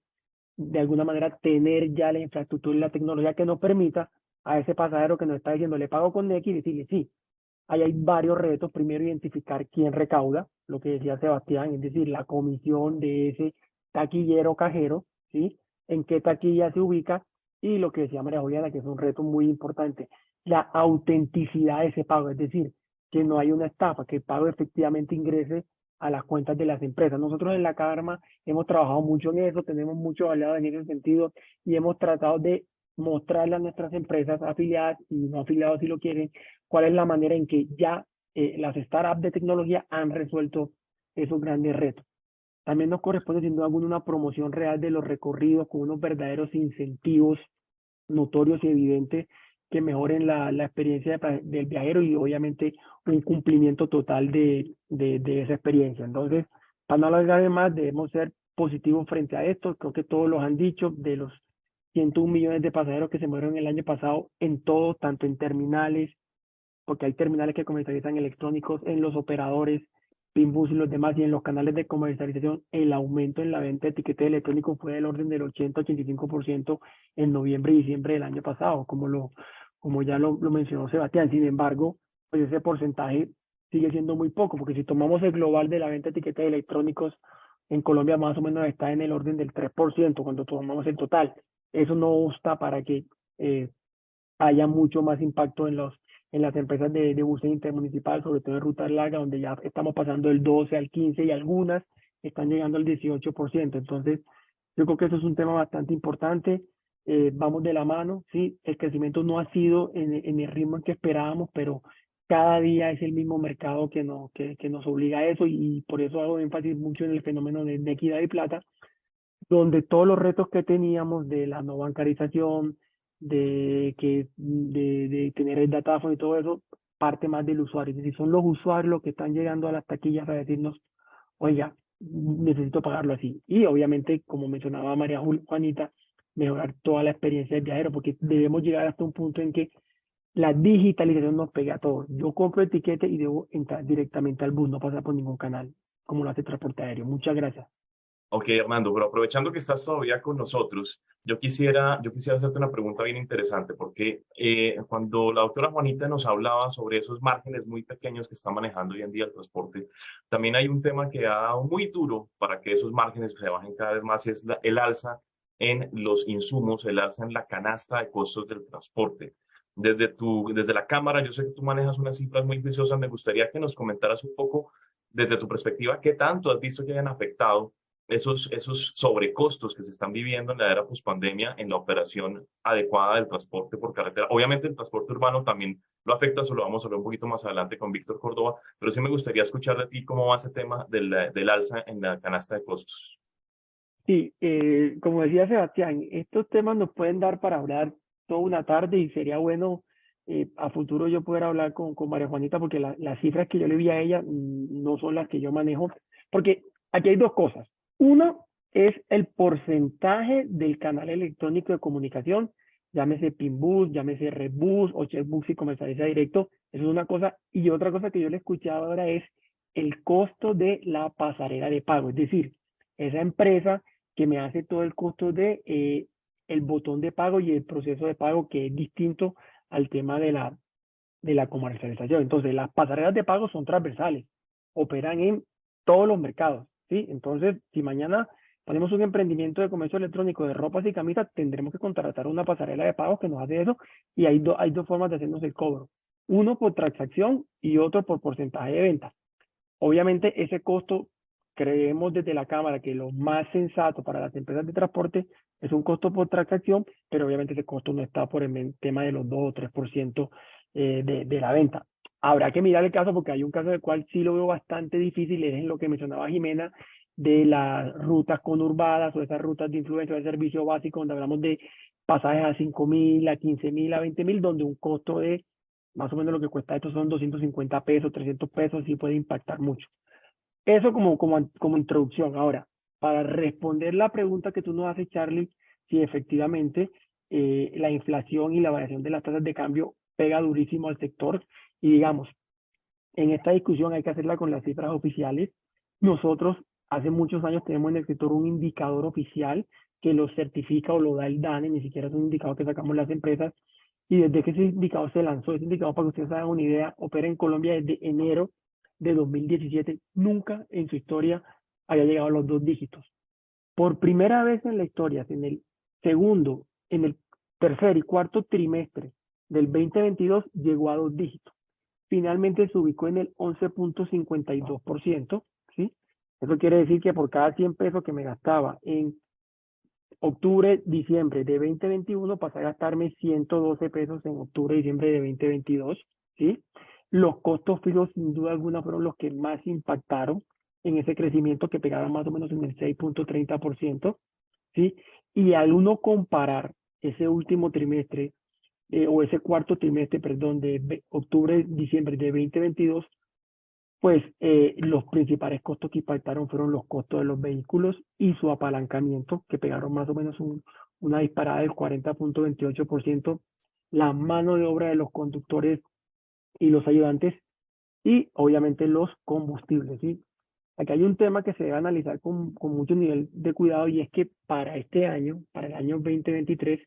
Speaker 7: de alguna manera tener ya la infraestructura y la tecnología que nos permita a ese pasajero que nos está diciendo le pago con Nequi y decirle sí. Ahí hay varios retos. Primero, identificar quién recauda, lo que decía Sebastián, es decir, la comisión de ese taquillero cajero, ¿sí? En qué taquilla se ubica, y lo que decía María Juliana, que es un reto muy importante, la autenticidad de ese pago, es decir, que no hay una estafa, que el pago efectivamente ingrese a las cuentas de las empresas. Nosotros en la Cámara hemos trabajado mucho en eso, tenemos mucho aliado en ese sentido, y hemos tratado de mostrarle a nuestras empresas afiliadas y no afiliados si lo quieren, cuál es la manera en que ya las startups de tecnología han resuelto esos grandes retos. También nos corresponde sin duda alguna una promoción real de los recorridos con unos verdaderos incentivos notorios y evidentes que mejoren la experiencia del viajero y obviamente un cumplimiento total de esa experiencia. Entonces, para no alargar más, debemos ser positivos frente a esto. Creo que todos los han dicho, de los 101 millones de pasajeros que se murieron el año pasado en todo, tanto en terminales, porque hay terminales que comercializan electrónicos, en los operadores, Pinbus y los demás, y en los canales de comercialización, el aumento en la venta de tiquetes electrónicos fue del orden del 80-85% en noviembre y diciembre del año pasado, como ya lo mencionó Sebastián. Sin embargo, pues ese porcentaje sigue siendo muy poco, porque si tomamos el global de la venta de tiquetes electrónicos, en Colombia más o menos está en el orden del 3% cuando tomamos el total. Eso no obsta para que haya mucho más impacto en las empresas de buses intermunicipal, sobre todo en rutas largas, donde ya estamos pasando del 12 al 15 y algunas están llegando al 18%. Entonces, yo creo que eso es un tema bastante importante. Vamos de la mano, sí, el crecimiento no ha sido en el ritmo en que esperábamos, pero cada día es el mismo mercado que nos obliga a eso, y por eso hago énfasis mucho en el fenómeno de equidad y plata, donde todos los retos que teníamos de la no bancarización, de tener el datáfono y todo eso, parte más del usuario. Es decir, son los usuarios los que están llegando a las taquillas a decirnos, oiga, necesito pagarlo así. Y obviamente, como mencionaba María Juanita, mejorar toda la experiencia del viajero, porque debemos llegar hasta un punto en que la digitalización nos pegue a todos. Yo compro el tiquete y debo entrar directamente al bus, no pasar por ningún canal, como lo hace el transporte aéreo. Muchas gracias.
Speaker 1: Ok, Armando, pero aprovechando que estás todavía con nosotros, yo quisiera hacerte una pregunta bien interesante, porque cuando la doctora Juanita nos hablaba sobre esos márgenes muy pequeños que está manejando hoy en día el transporte, también hay un tema que ha dado muy duro para que esos márgenes se bajen cada vez más, y es el alza en los insumos, el alza en la canasta de costos del transporte. Desde la cámara, yo sé que tú manejas unas cifras muy preciosas, me gustaría que nos comentaras un poco desde tu perspectiva, qué tanto has visto que hayan afectado esos sobrecostos que se están viviendo en la era pospandemia en la operación adecuada del transporte por carretera. Obviamente el transporte urbano también lo afecta, eso lo vamos a hablar un poquito más adelante con Víctor Córdoba, pero sí me gustaría escuchar de ti cómo va ese tema del alza en la canasta de costos.
Speaker 7: Sí, como decía Sebastián, estos temas nos pueden dar para hablar toda una tarde, y sería bueno a futuro yo poder hablar con María Juanita, porque las cifras que yo le vi a ella no son las que yo manejo, porque aquí hay dos cosas. Uno es el porcentaje del canal electrónico de comunicación, llámese Pinbus, llámese Redbus o Checkbus si comercializa directo, eso es una cosa. Y otra cosa que yo le escuchaba ahora es el costo de la pasarela de pago, es decir, esa empresa que me hace todo el costo de el botón de pago y el proceso de pago, que es distinto al tema de la comercialización. Entonces, las pasarelas de pago son transversales, operan en todos los mercados, ¿sí? Entonces, si mañana ponemos un emprendimiento de comercio electrónico de ropas y camisas, tendremos que contratar una pasarela de pagos que nos hace eso, y hay dos formas de hacernos el cobro. Uno por transacción y otro por porcentaje de venta. Obviamente, ese costo, creemos desde la Cámara que lo más sensato para las empresas de transporte es un costo por transacción, pero obviamente ese costo no está por el tema de los 2 o 3% de la venta. Habrá que mirar el caso, porque hay un caso del cual sí lo veo bastante difícil, es en lo que mencionaba Jimena, de las rutas conurbadas o esas rutas de influencia de servicio básico, donde hablamos de pasajes a 5.000, a 15.000, a 20.000, donde un costo de más o menos lo que cuesta esto son 250 pesos, 300 pesos, sí puede impactar mucho. Eso como introducción. Ahora, para responder la pregunta que tú nos haces, Charlie, si efectivamente la inflación y la variación de las tasas de cambio pega durísimo al sector, y digamos, en esta discusión hay que hacerla con las cifras oficiales. Nosotros hace muchos años tenemos en el sector un indicador oficial que lo certifica o lo da el DANE, ni siquiera es un indicador que sacamos las empresas, y desde que ese indicador se lanzó, ese indicador, para que ustedes hagan una idea, opera en Colombia desde enero de 2017, nunca en su historia había llegado a los 2 dígitos. Por primera vez en la historia, en el tercer y cuarto trimestre del 2022, llegó a 2 dígitos. Finalmente se ubicó en el 11.52%, ¿sí? Eso quiere decir que por cada 100 pesos que me gastaba en octubre, diciembre de 2021 pasé a gastarme 112 pesos en octubre, diciembre de 2022, ¿sí? Los costos fijos sin duda alguna fueron los que más impactaron en ese crecimiento que pegaba más o menos en el 6.30%, ¿sí? Y al uno comparar ese último trimestre, o ese cuarto trimestre, perdón, de octubre, diciembre de 2022, pues los principales costos que impactaron fueron los costos de los vehículos y su apalancamiento, que pegaron más o menos una disparada del 40.28%, la mano de obra de los conductores y los ayudantes, y obviamente los combustibles, ¿sí? Aquí hay un tema que se debe analizar con mucho nivel de cuidado, y es que para este año, para el año 2023,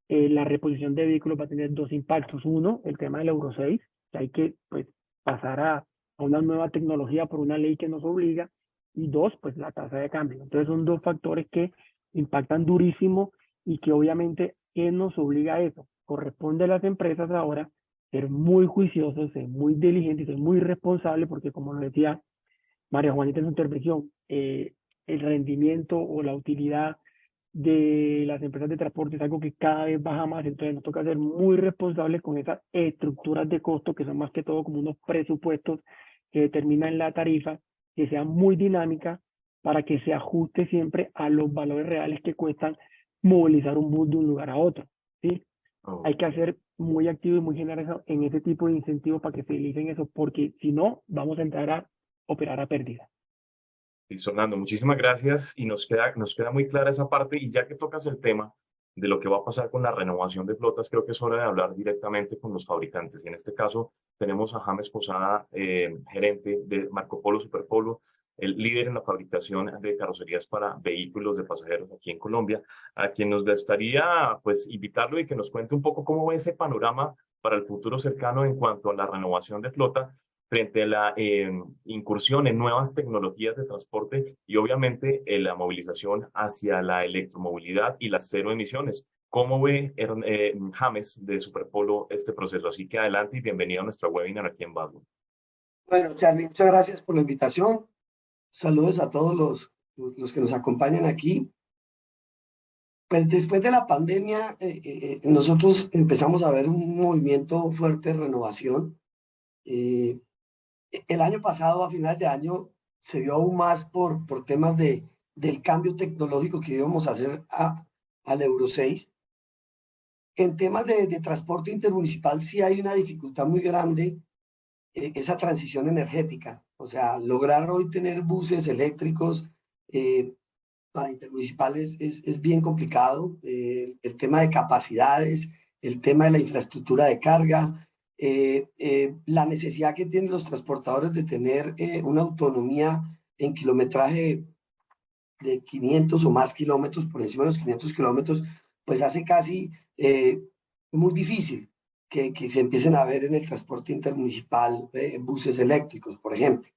Speaker 7: la reposición de vehículos va a tener dos impactos. Uno, el tema del Euro 6, que hay que pues, pasar a una nueva tecnología por una ley que nos obliga. Y dos, pues la tasa de cambio. Entonces son dos factores que impactan durísimo y que obviamente nos obliga a eso. Corresponde a las empresas ahora ser muy juiciosos, ser muy diligentes, ser muy responsables, porque como lo decía María Juanita en su intervención, el rendimiento o la utilidad de las empresas de transporte es algo que cada vez baja más, entonces nos toca ser muy responsables con esas estructuras de costo que son más que todo como unos presupuestos que determinan la tarifa, que sean muy dinámicas para que se ajuste siempre a los valores reales que cuestan movilizar un bus de un lugar a otro, ¿sí? Hay que ser muy activo y muy generoso en ese tipo de incentivos para que se utilicen eso, porque si no, vamos a entrar a operar a pérdida.
Speaker 1: Listo, Hernando, muchísimas gracias y nos queda muy clara esa parte, y ya que tocas el tema de lo que va a pasar con la renovación de flotas, creo que es hora de hablar directamente con los fabricantes, y en este caso tenemos a James Posada, gerente de Marco Polo Superpolo, el líder en la fabricación de carrocerías para vehículos de pasajeros aquí en Colombia, a quien nos gustaría pues invitarlo y que nos cuente un poco cómo ve ese panorama para el futuro cercano en cuanto a la renovación de flota frente a la incursión en nuevas tecnologías de transporte y obviamente la movilización hacia la electromovilidad y las cero emisiones. ¿Cómo ve James de Superpolo este proceso? Así que adelante y bienvenido a nuestro webinar aquí en Basel.
Speaker 8: Bueno, Charlie, muchas gracias por la invitación. Saludos a todos los que nos acompañan aquí. Pues después de la pandemia, nosotros empezamos a ver un movimiento fuerte de renovación. El año pasado, a finales de año, se vio aún más por temas del cambio tecnológico que íbamos a hacer al Euro 6. En temas de transporte intermunicipal sí hay una dificultad muy grande, esa transición energética. O sea, lograr hoy tener buses eléctricos para intermunicipales es bien complicado. El tema de capacidades, el tema de la infraestructura de carga, la necesidad que tienen los transportadores de tener una autonomía en kilometraje de 500 o más kilómetros, por encima de los 500 kilómetros, pues hace casi muy difícil que se empiecen a ver en el transporte intermunicipal buses eléctricos, por ejemplo.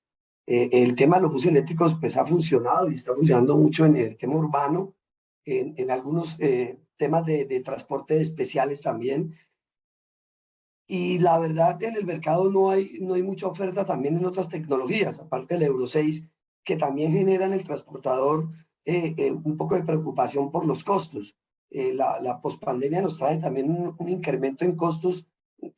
Speaker 8: El tema de los buses eléctricos pues ha funcionado y está funcionando mucho en el tema urbano, en algunos temas de transporte especiales también. Y la verdad, en el mercado no hay mucha oferta también en otras tecnologías, aparte del Euro 6, que también generan el transportador un poco de preocupación por los costos. La pospandemia nos trae también un incremento en costos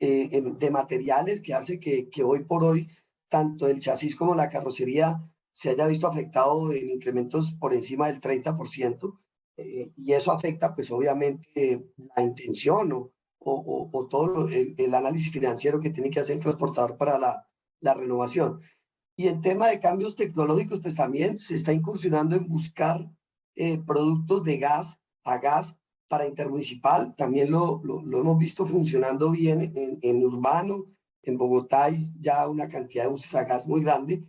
Speaker 8: de materiales que hace que hoy por hoy tanto el chasis como la carrocería se haya visto afectado en incrementos por encima del 30%, y eso afecta pues obviamente la intención o todo el análisis financiero que tiene que hacer el transportador para la renovación. Y en tema de cambios tecnológicos, pues también se está incursionando en buscar productos de gas a gas para intermunicipal. También lo hemos visto funcionando bien en urbano. En Bogotá hay ya una cantidad de buses a gas muy grande,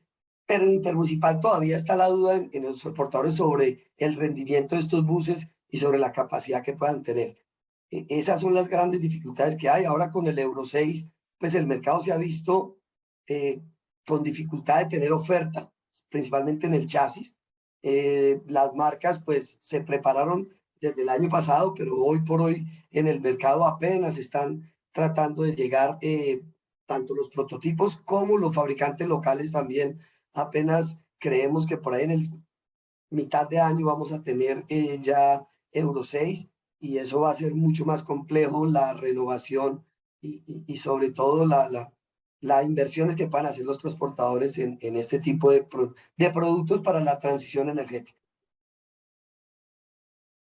Speaker 8: pero en intermunicipal todavía está la duda en los transportadores sobre el rendimiento de estos buses y sobre la capacidad que puedan tener. Esas son las grandes dificultades que hay. Ahora con el Euro 6, pues el mercado se ha visto con dificultad de tener oferta, principalmente en el chasis. Las marcas pues se prepararon desde el año pasado, pero hoy por hoy en el mercado apenas están tratando de llegar tanto los prototipos como los fabricantes locales también. Apenas creemos que por ahí en el mitad de año vamos a tener ya Euro 6 y eso va a ser mucho más complejo la renovación y sobre todo las inversiones que van a hacer los transportadores en este tipo de productos para la transición energética.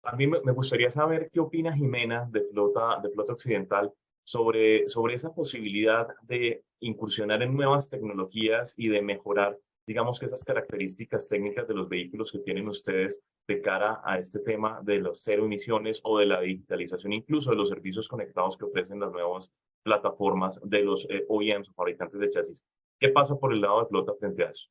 Speaker 1: A mí me gustaría saber qué opina Jimena de Flota Occidental sobre esa posibilidad de incursionar en nuevas tecnologías y de mejorar, digamos que esas características técnicas de los vehículos que tienen ustedes de cara a este tema de los cero emisiones o de la digitalización, incluso de los servicios conectados que ofrecen las nuevas plataformas de los OEMs o fabricantes de chasis. ¿Qué pasa por el lado de Flota frente a eso?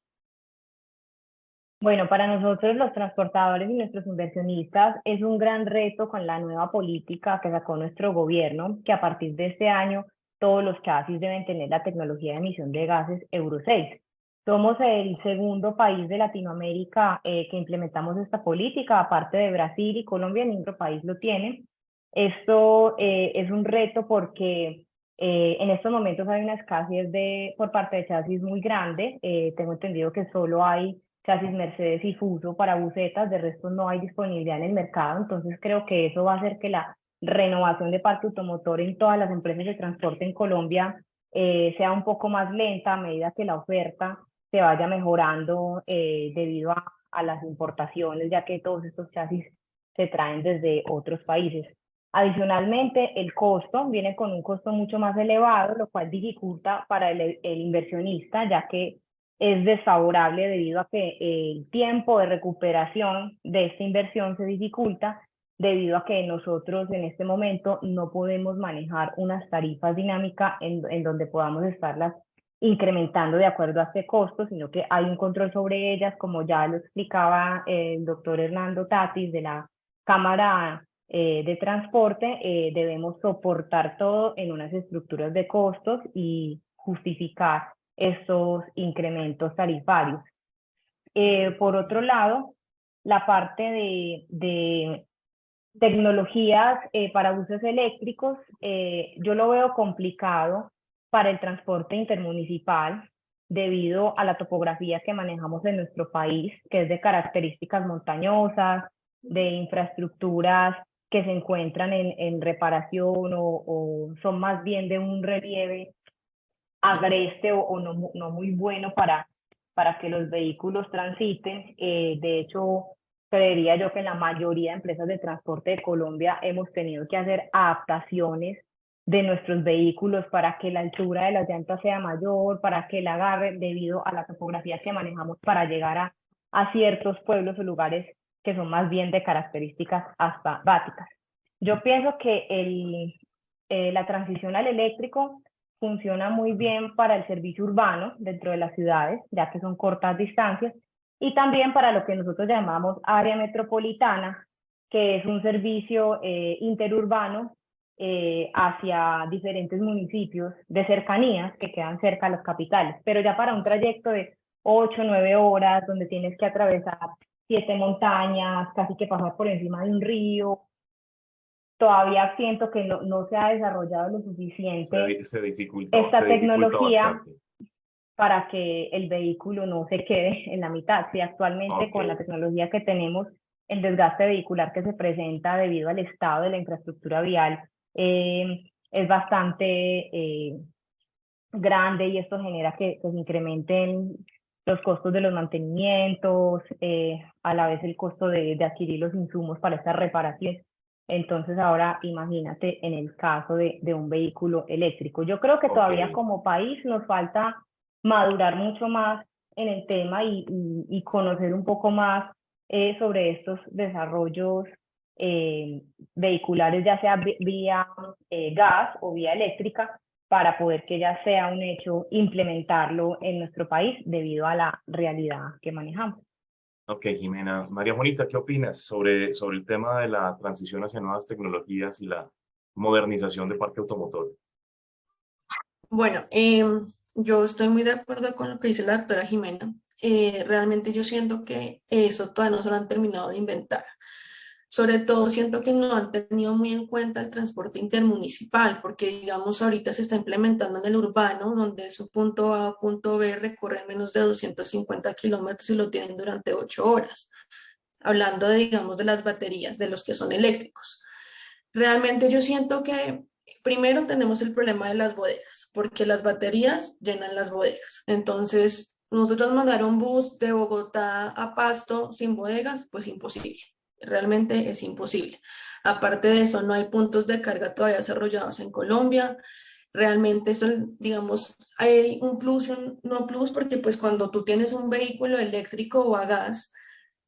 Speaker 6: Bueno, para nosotros los transportadores y nuestros inversionistas es un gran reto con la nueva política que sacó nuestro gobierno, que a partir de este año todos los chasis deben tener la tecnología de emisión de gases Euro 6. Somos el segundo país de Latinoamérica que implementamos esta política, aparte de Brasil y Colombia, ningún otro país lo tiene. Esto es un reto porque en estos momentos hay una escasez por parte de chasis muy grande. Tengo entendido que solo hay chasis Mercedes y Fuso para busetas, de resto no hay disponibilidad en el mercado, entonces creo que eso va a hacer que la renovación de parque automotor en todas las empresas de transporte en Colombia sea un poco más lenta a medida que la oferta se vaya mejorando debido a las importaciones, ya que todos estos chasis se traen desde otros países. Adicionalmente, el costo viene con un costo mucho más elevado, lo cual dificulta para el inversionista, ya que es desfavorable debido a que el tiempo de recuperación de esta inversión se dificulta debido a que nosotros en este momento no podemos manejar unas tarifas dinámicas en donde podamos estarlas incrementando de acuerdo a este costo, sino que hay un control sobre ellas, como ya lo explicaba el doctor Hernando Tatis de la Cámara de Transporte. Debemos soportar todo en unas estructuras de costos y justificar estos incrementos tarifarios. Por otro lado, la parte de tecnologías para buses eléctricos, yo lo veo complicado para el transporte intermunicipal debido a la topografía que manejamos en nuestro país, que es de características montañosas, de infraestructuras que se encuentran en reparación o son más bien de un relieve agreste o no muy bueno para que los vehículos transiten. De hecho, creería yo que en la mayoría de empresas de transporte de Colombia hemos tenido que hacer adaptaciones de nuestros vehículos para que la altura de las llantas sea mayor, para que el agarre, debido a la topografía que manejamos para llegar a ciertos pueblos o lugares que son más bien de características asfálticas. Yo pienso que la transición al eléctrico funciona muy bien para el servicio urbano dentro de las ciudades, ya que son cortas distancias, y también para lo que nosotros llamamos área metropolitana, que es un servicio interurbano hacia diferentes municipios de cercanías que quedan cerca a las capitales, pero ya para un trayecto de 8 o 9 horas, donde tienes que atravesar 7 montañas, casi que pasar por encima de un río, todavía siento que no se ha desarrollado lo suficiente esta tecnología para que el vehículo no se quede en la mitad. Sí, actualmente con la tecnología que tenemos, el desgaste vehicular que se presenta debido al estado de la infraestructura vial es bastante grande, y esto genera que se incrementen los costos de los mantenimientos, a la vez el costo de adquirir los insumos para estas reparaciones. Entonces ahora imagínate en el caso de un vehículo eléctrico. Yo creo que todavía como país nos falta madurar mucho más en el tema y conocer un poco más sobre estos desarrollos vehiculares, ya sea vía gas o vía eléctrica, para poder que ya sea un hecho implementarlo en nuestro país debido a la realidad que manejamos.
Speaker 1: Ok, Jimena. María Juanita, ¿qué opinas sobre el tema de la transición hacia nuevas tecnologías y la modernización del parque automotor?
Speaker 5: Bueno, yo estoy muy de acuerdo con lo que dice la doctora Jimena. Realmente yo siento que eso todavía no se lo han terminado de inventar. Sobre todo siento que no han tenido muy en cuenta el transporte intermunicipal, porque digamos ahorita se está implementando en el urbano, donde su punto A a punto B recorre menos de 250 kilómetros y lo tienen durante 8 horas. hablando de, digamos, de las baterías, de los que son eléctricos. Realmente yo siento que primero tenemos el problema de las bodegas, porque las baterías llenan las bodegas. Entonces, nosotros mandar un bus de Bogotá a Pasto sin bodegas, pues imposible. Realmente es imposible. Aparte de eso, no hay puntos de carga todavía desarrollados en Colombia. Realmente esto, digamos, hay un plus y un no plus, porque pues cuando tú tienes un vehículo eléctrico o a gas,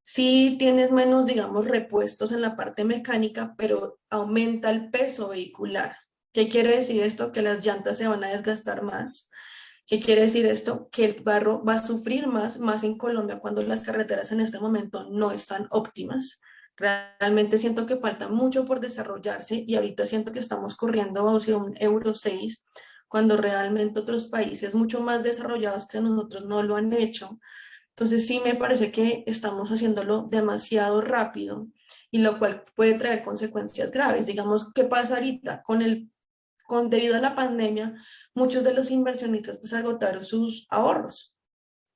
Speaker 5: sí tienes menos, digamos, repuestos en la parte mecánica, pero aumenta el peso vehicular. ¿Qué quiere decir esto? Que las llantas se van a desgastar más. ¿Qué quiere decir esto? Que el barro va a sufrir más en Colombia cuando las carreteras en este momento no están óptimas. Realmente siento que falta mucho por desarrollarse y ahorita siento que estamos corriendo hacia un Euro 6, cuando realmente otros países mucho más desarrollados que nosotros no lo han hecho. Entonces sí me parece que estamos haciéndolo demasiado rápido y lo cual puede traer consecuencias graves. Digamos, ¿qué pasa ahorita? Debido a la pandemia, muchos de los inversionistas pues agotaron sus ahorros,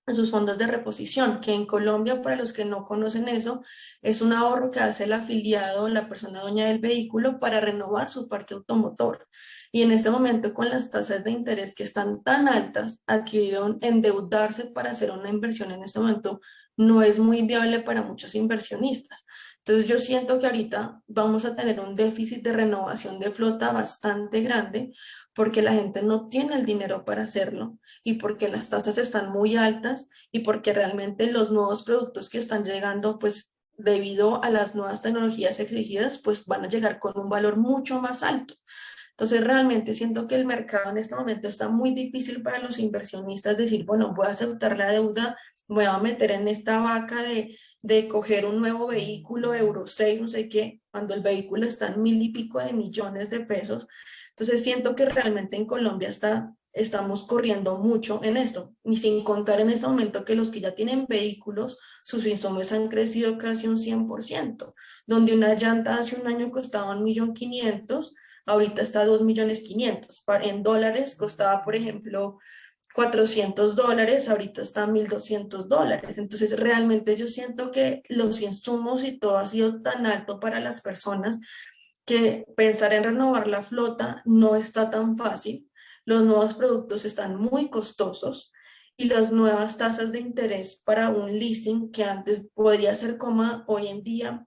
Speaker 5: sus fondos de reposición, que en Colombia, para los que no conocen eso, es un ahorro que hace el afiliado, la persona dueña del vehículo, para renovar su parque automotor. Y en este momento, con las tasas de interés que están tan altas, adquirieron endeudarse para hacer una inversión en este momento no es muy viable para muchos inversionistas. Entonces yo siento que ahorita vamos a tener un déficit de renovación de flota bastante grande porque la gente no tiene el dinero para hacerlo y porque las tasas están muy altas y porque realmente los nuevos productos que están llegando, pues debido a las nuevas tecnologías exigidas, pues van a llegar con un valor mucho más alto. Entonces realmente siento que el mercado en este momento está muy difícil para los inversionistas decir, bueno, voy a aceptar la deuda, voy a meter en esta vaca de coger un nuevo vehículo Euro 6, no sé qué, cuando el vehículo está en 1.000 y pico de millones de pesos. Entonces siento que realmente en Colombia estamos corriendo mucho en esto, y sin contar en este momento que los que ya tienen vehículos, sus insumos han crecido casi un 100%, donde una llanta hace un año costaba 1.500.000, ahorita está 2.500.000. En dólares costaba, por ejemplo, $400, ahorita está $1.200. Entonces, realmente yo siento que los insumos y todo ha sido tan alto para las personas que pensar en renovar la flota no está tan fácil. Los nuevos productos están muy costosos y las nuevas tasas de interés para un leasing que antes podría ser cómoda, hoy en día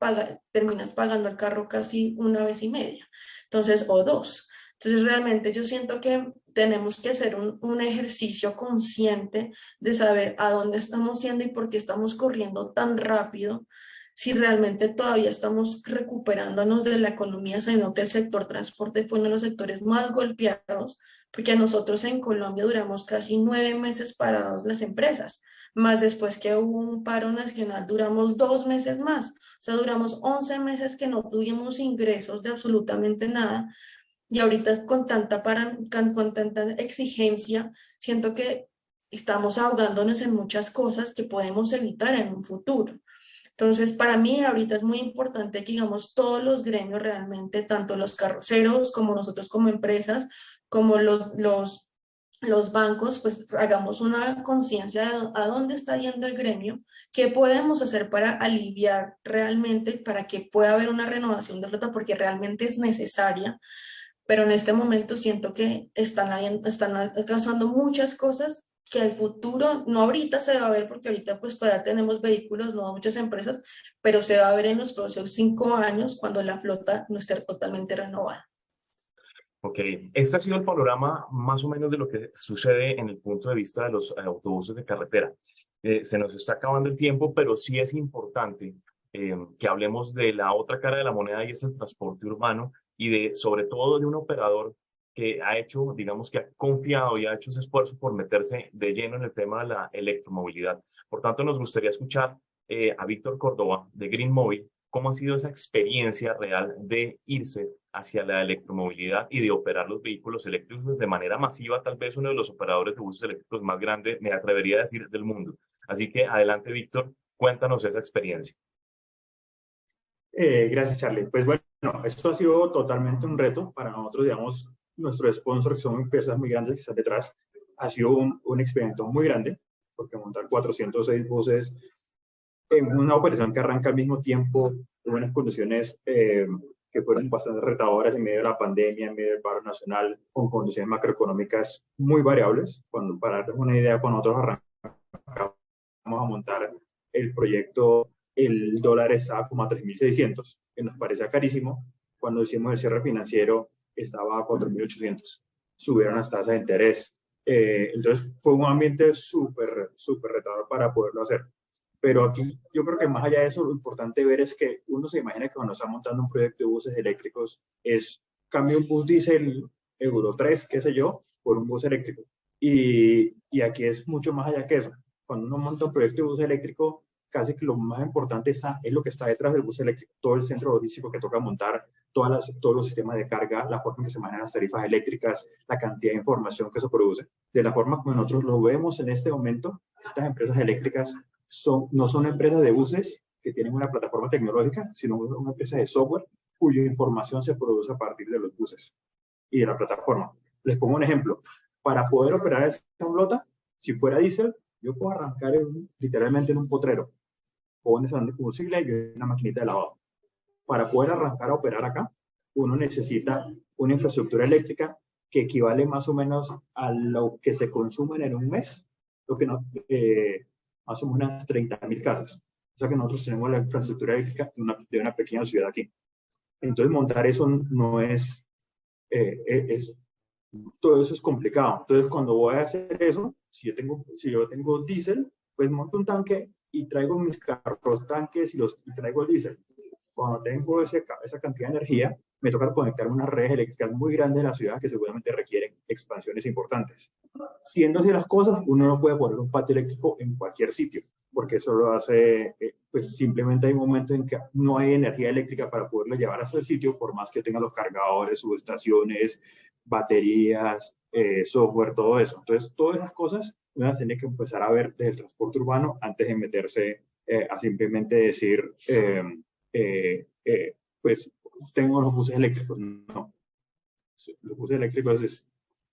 Speaker 5: terminas pagando el carro casi una vez y media, entonces, o dos. Entonces, realmente yo siento que tenemos que hacer un ejercicio consciente de saber a dónde estamos yendo y por qué estamos corriendo tan rápido, si realmente todavía estamos recuperándonos de la economía, sabiendo que el sector transporte fue uno de los sectores más golpeados, porque nosotros en Colombia duramos casi 9 meses parados las empresas, más después que hubo un paro nacional duramos 2 meses más, o sea, duramos 11 meses que no tuvimos ingresos de absolutamente nada. Y ahorita con tanta exigencia, siento que estamos ahogándonos en muchas cosas que podemos evitar en un futuro. Entonces, para mí ahorita es muy importante que, digamos, todos los gremios realmente, tanto los carroceros como nosotros como empresas, como los bancos, pues hagamos una conciencia de a dónde está yendo el gremio, qué podemos hacer para aliviar realmente, para que pueda haber una renovación de flota, porque realmente es necesaria, pero en este momento siento que están alcanzando muchas cosas que al futuro, no ahorita se va a ver, porque ahorita pues todavía tenemos vehículos, no muchas empresas, pero se va a ver en los próximos 5 años cuando la flota no esté totalmente renovada.
Speaker 1: Ok, este ha sido el panorama más o menos de lo que sucede en el punto de vista de los autobuses de carretera. Se nos está acabando el tiempo, pero sí es importante que hablemos de la otra cara de la moneda, y es el transporte urbano, y sobre todo de un operador que ha hecho, digamos que ha confiado y ha hecho ese esfuerzo por meterse de lleno en el tema de la electromovilidad. Por tanto, nos gustaría escuchar a Víctor Córdoba de Green Móvil, cómo ha sido esa experiencia real de irse hacia la electromovilidad y de operar los vehículos eléctricos de manera masiva, tal vez uno de los operadores de buses eléctricos más grandes, me atrevería a decir, del mundo. Así que adelante, Víctor, cuéntanos esa experiencia.
Speaker 9: Gracias, Charlie. Pues bueno, esto ha sido totalmente un reto para nosotros, digamos, nuestros sponsors, que son empresas muy grandes que están detrás. Ha sido un experimento muy grande, porque montar 406 buses en una operación que arranca al mismo tiempo, en unas condiciones que fueron bastante retadoras en medio de la pandemia, en medio del paro nacional, con condiciones macroeconómicas muy variables. Para darles una idea, cuando nosotros arrancamos a montar el proyecto, el dólar estaba como a 3.600, que nos parecía carísimo. Cuando hicimos el cierre financiero, estaba a 4.800. Subieron las tasas de interés. Entonces, fue un ambiente súper retador para poderlo hacer. Pero aquí yo creo que más allá de eso, lo importante ver es que uno se imagina que cuando está montando un proyecto de buses eléctricos es cambio un bus diésel Euro 3, qué sé yo, por un bus eléctrico. Y aquí es mucho más allá que eso. Cuando uno monta un proyecto de bus eléctrico, casi que lo más importante es lo que está detrás del bus eléctrico, todo el centro logístico que toca montar, todos los sistemas de carga, la forma en que se manejan las tarifas eléctricas, la cantidad de información que eso produce. De la forma como nosotros lo vemos en este momento, estas empresas eléctricas no son empresas de buses que tienen una plataforma tecnológica, sino una empresa de software cuya información se produce a partir de los buses y de la plataforma. Les pongo un ejemplo. Para poder operar esta flota, si fuera diésel, yo puedo arrancar literalmente en un potrero. Pones un combustible y una maquinita de lavado. Para poder arrancar a operar acá, uno necesita una infraestructura eléctrica que equivale más o menos a lo que se consume en un mes, lo que no... más o menos unas 30.000 casas. O sea que nosotros tenemos la infraestructura eléctrica de una pequeña ciudad aquí. Entonces montar eso no es, todo eso es complicado. Entonces cuando voy a hacer eso, si yo tengo diésel, pues monto un tanque y traigo mis carros tanques y traigo el diésel. Cuando tengo esa cantidad de energía, me toca conectar unas redes eléctricas muy grandes en la ciudad que seguramente requieren expansiones importantes. Siendo así las cosas, uno no puede poner un patio eléctrico en cualquier sitio, porque eso lo hace, pues simplemente hay momentos en que no hay energía eléctrica para poderlo llevar hasta el sitio, por más que tenga los cargadores, subestaciones, baterías, software, todo eso. Entonces, todas esas cosas uno las tiene que empezar a ver desde el transporte urbano antes de meterse a simplemente decir, pues tengo los buses eléctricos. No, los buses eléctricos es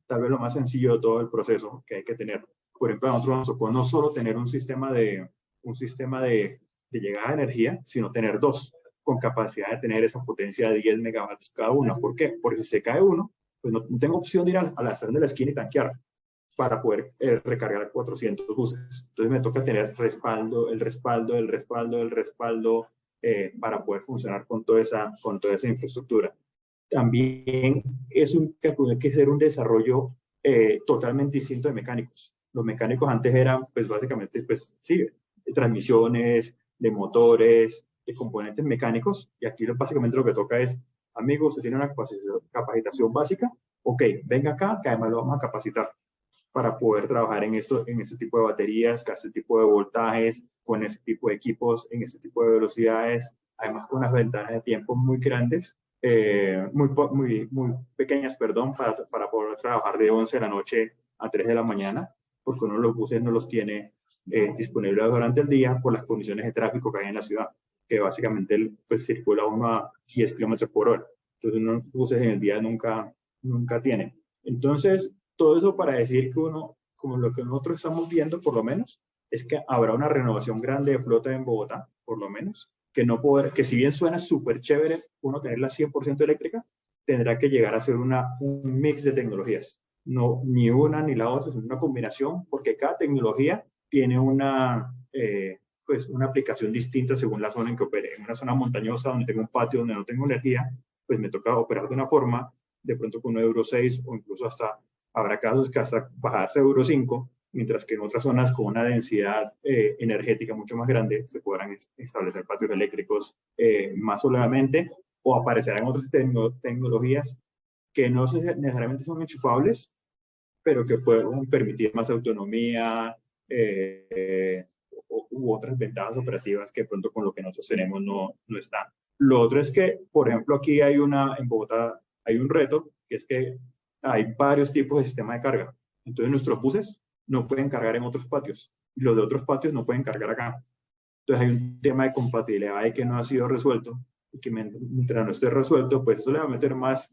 Speaker 9: tal vez lo más sencillo de todo el proceso que hay que tener. Por ejemplo, a nosotros nos tocó no solo tener un sistema de llegada de energía, sino tener dos, con capacidad de tener esa potencia de 10 megawatts cada uno. ¿Por qué? Porque si se cae uno, pues no tengo opción de ir a la estación de la esquina y tanquear para poder recargar 400 buses. Entonces me toca tener el respaldo para poder funcionar con toda esa infraestructura. También tiene que ser un desarrollo totalmente distinto de mecánicos. Los mecánicos antes eran, pues básicamente, pues sí, de transmisiones, de motores, de componentes mecánicos, y aquí básicamente lo que toca es, amigos, usted tiene una capacitación básica, ok, venga acá, que además lo vamos a capacitar para poder trabajar en este tipo de baterías, con este tipo de voltajes, con ese tipo de equipos, en este tipo de velocidades, además con unas ventanas de tiempo muy grandes, muy pequeñas, perdón, para poder trabajar de 11 de la noche a 3 de la mañana, porque uno de los buses no los tiene disponibles durante el día por las condiciones de tráfico que hay en la ciudad, que básicamente pues, circula uno a 10 kilómetros por hora. Entonces, unos buses en el día nunca tienen. Entonces, todo eso para decir que uno, como lo que nosotros estamos viendo, por lo menos, es que habrá una renovación grande de flota en Bogotá, por lo menos, que si bien suena súper chévere uno tenerla 100% eléctrica, tendrá que llegar a ser un mix de tecnologías. No, ni una ni la otra, sino una combinación, porque cada tecnología tiene una aplicación distinta según la zona en que opere. En una zona montañosa donde tengo un patio donde no tengo energía, pues me toca operar de una forma, de pronto con un Euro 6 o incluso habrá casos que hasta bajarse a Euro 5, mientras que en otras zonas con una densidad energética mucho más grande se podrán establecer patios eléctricos más soledadamente, o aparecerán otras tecnologías que no necesariamente son enchufables, pero que pueden permitir más autonomía u otras ventajas operativas que de pronto con lo que nosotros tenemos no están. Lo otro es que, por ejemplo, aquí en Bogotá hay un reto, que es que hay varios tipos de sistema de carga. Entonces nuestros buses no pueden cargar en otros patios y los de otros patios no pueden cargar acá. Entonces hay un tema de compatibilidad ahí que no ha sido resuelto y que mientras no esté resuelto, pues eso le va a meter más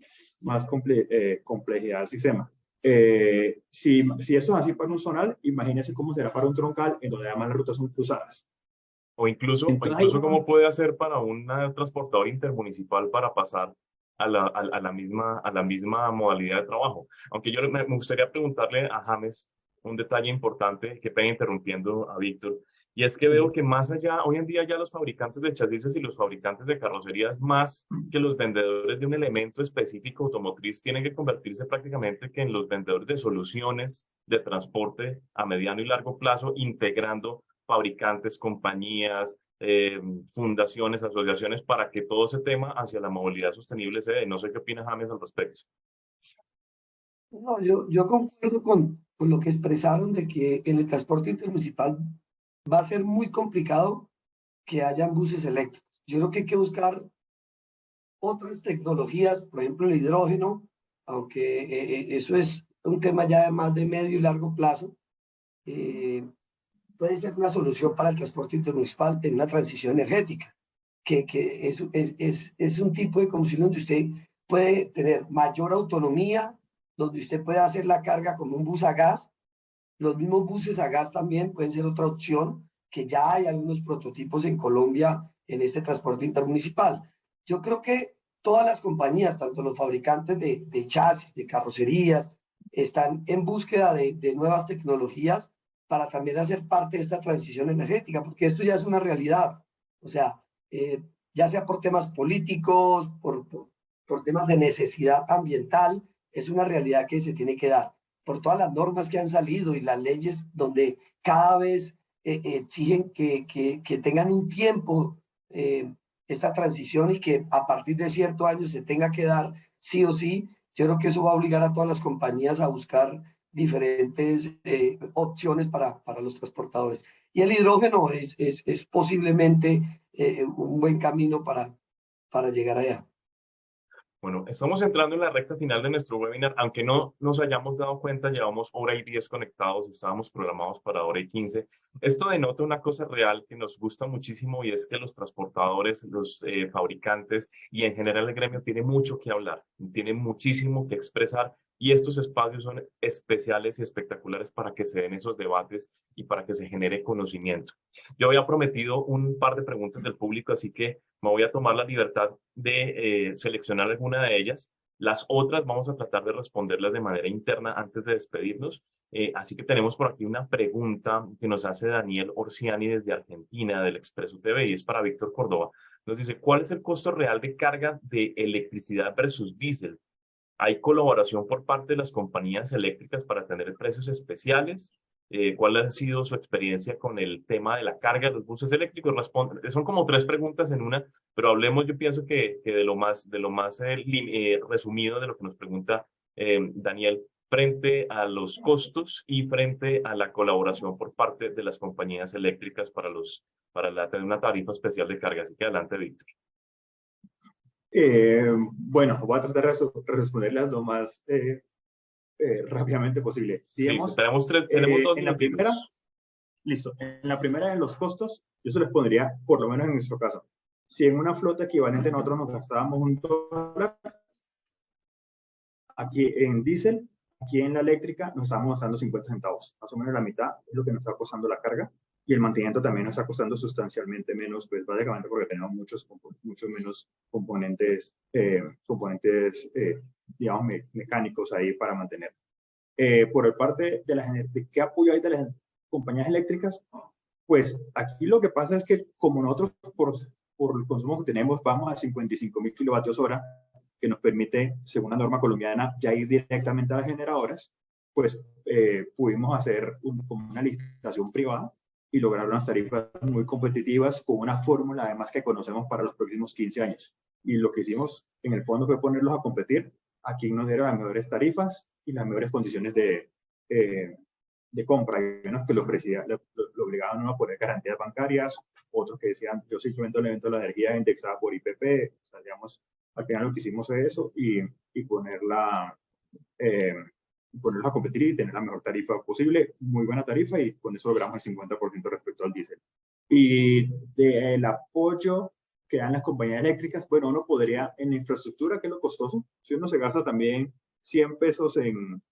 Speaker 9: complejidad al sistema. Si eso es así para un zonal, imagínense cómo será para un troncal en donde además las rutas son cruzadas.
Speaker 1: O incluso
Speaker 9: Entonces, ahí,
Speaker 1: cómo puede hacer para un transportador intermunicipal para pasar a la misma modalidad de trabajo. Aunque me gustaría preguntarle a James un detalle importante, que pena interrumpiendo a Víctor, y es que veo que más allá, hoy en día ya los fabricantes de chasis y los fabricantes de carrocerías, más que los vendedores de un elemento específico automotriz, tienen que convertirse prácticamente que en los vendedores de soluciones de transporte a mediano y largo plazo, integrando fabricantes, compañías, fundaciones, asociaciones, para que todo ese tema hacia la movilidad sostenible se dé. No sé qué opina James al respecto.
Speaker 8: No, yo concuerdo con lo que expresaron de que en el transporte intermunicipal va a ser muy complicado que hayan buses eléctricos. Yo creo que hay que buscar otras tecnologías, por ejemplo el hidrógeno, aunque eso es un tema ya de más de medio y largo plazo, puede ser una solución para el transporte intermunicipal en una transición energética, que es un tipo de combustible donde usted puede tener mayor autonomía, donde usted puede hacer la carga como un bus a gas. Los mismos buses a gas también pueden ser otra opción, que ya hay algunos prototipos en Colombia en este transporte intermunicipal. Yo creo que todas las compañías, tanto los fabricantes de chasis, de carrocerías, están en búsqueda de nuevas tecnologías para también hacer parte de esta transición energética, porque esto ya es una realidad. O sea, ya sea por temas políticos, por temas de necesidad ambiental, es una realidad que se tiene que dar. Por todas las normas que han salido y las leyes donde cada vez exigen que tengan un tiempo esta transición y que a partir de cierto año se tenga que dar sí o sí, yo creo que eso va a obligar a todas las compañías a buscar diferentes opciones para los transportadores. Y el hidrógeno es posiblemente un buen camino para llegar allá.
Speaker 1: Bueno, estamos entrando en la recta final de nuestro webinar. Aunque no nos hayamos dado cuenta, llevamos hora y 10 conectados, estábamos programados para hora y 15. Esto denota una cosa real que nos gusta muchísimo, y es que los transportadores, los fabricantes y en general el gremio tiene mucho que hablar, tiene muchísimo que expresar, y estos espacios son especiales y espectaculares para que se den esos debates y para que se genere conocimiento. Yo había prometido un par de preguntas del público, así que me voy a tomar la libertad de seleccionar alguna de ellas. Las otras vamos a tratar de responderlas de manera interna antes de despedirnos. Así que tenemos por aquí una pregunta que nos hace Daniel Orsiani desde Argentina, del Expreso TV, y es para Víctor Córdoba. Nos dice, ¿cuál es el costo real de carga de electricidad versus diésel? ¿Hay colaboración por parte de las compañías eléctricas para tener precios especiales? ¿Cuál ha sido su experiencia con el tema de la carga de los buses eléctricos? Son como 3 preguntas en una, pero hablemos, yo pienso que de lo más resumido de lo que nos pregunta Daniel, frente a los costos y frente a la colaboración por parte de las compañías eléctricas para tener una tarifa especial de carga. Así que adelante, Víctor.
Speaker 9: Bueno, voy a tratar de responderlas lo más rápidamente posible. Digamos,
Speaker 1: sí, tenemos 2
Speaker 9: en la primera, listo. En la primera de los costos, yo se les pondría, por lo menos en nuestro caso, si en una flota equivalente nosotros nos gastábamos $1, aquí en diésel, aquí en la eléctrica nos estamos gastando 50 centavos, más o menos la mitad es lo que nos está costando la carga, y el mantenimiento también nos está costando sustancialmente menos, pues básicamente porque tenemos muchos menos componentes, digamos, mecánicos ahí para mantener. Por el parte de qué apoyo hay de las compañías eléctricas, pues aquí lo que pasa es que como nosotros por el consumo que tenemos vamos a 55.000 kilovatios hora, que nos permite, según la norma colombiana, ya ir directamente a las generadoras, pues pudimos hacer como una licitación privada y lograr unas tarifas muy competitivas con una fórmula además que conocemos para los próximos 15 años. Y lo que hicimos en el fondo fue ponerlos a competir a quien nos diera las mejores tarifas y las mejores condiciones de compra. Hay unos que lo obligaban a poner garantías bancarias, otros que decían, yo simplemente le vendo la energía indexada por IPP. O sea, digamos, al final lo que hicimos es eso y ponerlos a competir y tener la mejor tarifa posible, muy buena tarifa, y con eso logramos el 50% respecto al diésel. Y del apoyo que dan las compañías eléctricas, bueno, uno podría, en la infraestructura, que es lo costoso, si uno se gasta también 100 pesos en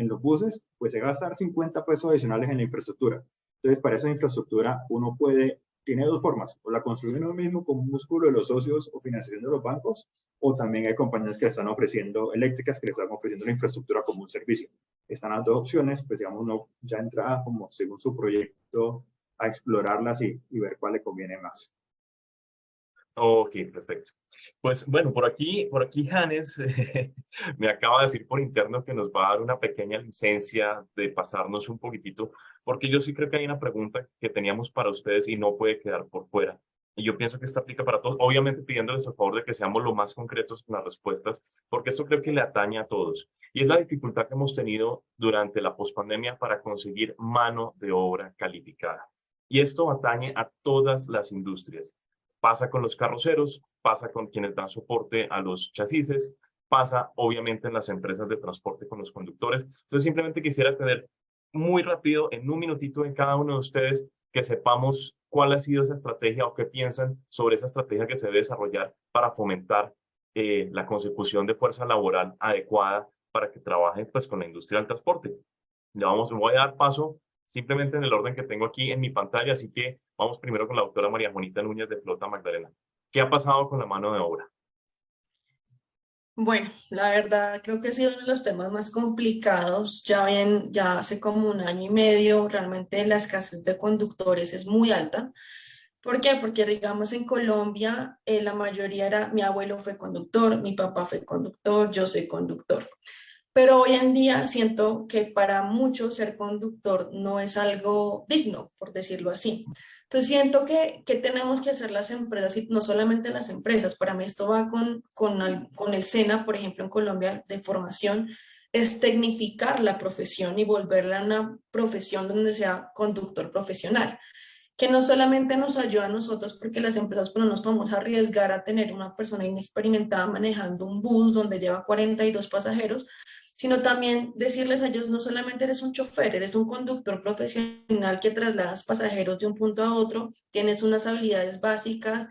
Speaker 9: los buses, pues se gasta 50 pesos adicionales en la infraestructura. Entonces, para esa infraestructura, uno puede tiene dos formas, o la construye uno mismo con un músculo de los socios o financiación de los bancos, o también hay compañías que le están ofreciendo, eléctricas, que le están ofreciendo la infraestructura como un servicio. Están las dos opciones, pues digamos, uno ya entra como según su proyecto a explorarlas y ver cuál le conviene más.
Speaker 1: Ok, perfecto. Pues bueno, por aquí Hannes me acaba de decir por interno que nos va a dar una pequeña licencia de pasarnos un poquitito, porque yo sí creo que hay una pregunta que teníamos para ustedes y no puede quedar por fuera. Y yo pienso que esta aplica para todos, obviamente pidiéndoles el favor de que seamos lo más concretos con las respuestas, porque esto creo que le atañe a todos. Y es la dificultad que hemos tenido durante la pospandemia para conseguir mano de obra calificada. Y esto atañe a todas las industrias. Pasa con los carroceros, pasa con quienes dan soporte a los chasis, pasa obviamente en las empresas de transporte con los conductores. Entonces simplemente quisiera tener muy rápido, en un minutito de cada uno de ustedes, que sepamos cuál ha sido esa estrategia o qué piensan sobre esa estrategia que se debe desarrollar para fomentar la consecución de fuerza laboral adecuada para que trabajen pues, con la industria del transporte. Ya voy a dar paso simplemente en el orden que tengo aquí en mi pantalla, así que vamos primero con la doctora María Juanita Núñez de Flota Magdalena. ¿Qué ha pasado con la mano de obra?
Speaker 5: Bueno, la verdad creo que ha sido uno de los temas más complicados. Ya hace como un año y medio, realmente la escasez de conductores es muy alta. ¿Por qué? Porque digamos en Colombia la mayoría era, mi abuelo fue conductor, mi papá fue conductor, yo soy conductor. Pero hoy en día siento que para muchos ser conductor no es algo digno, por decirlo así. Entonces siento que tenemos que hacer las empresas y no solamente las empresas. Para mí esto va con el SENA, por ejemplo, en Colombia de formación, es tecnificar la profesión y volverla una profesión donde sea conductor profesional, que no solamente nos ayuda a nosotros porque las empresas pues, no nos podemos arriesgar a tener una persona inexperimentada manejando un bus donde lleva 42 pasajeros, sino también decirles a ellos, no solamente eres un chofer, eres un conductor profesional que trasladas pasajeros de un punto a otro, tienes unas habilidades básicas,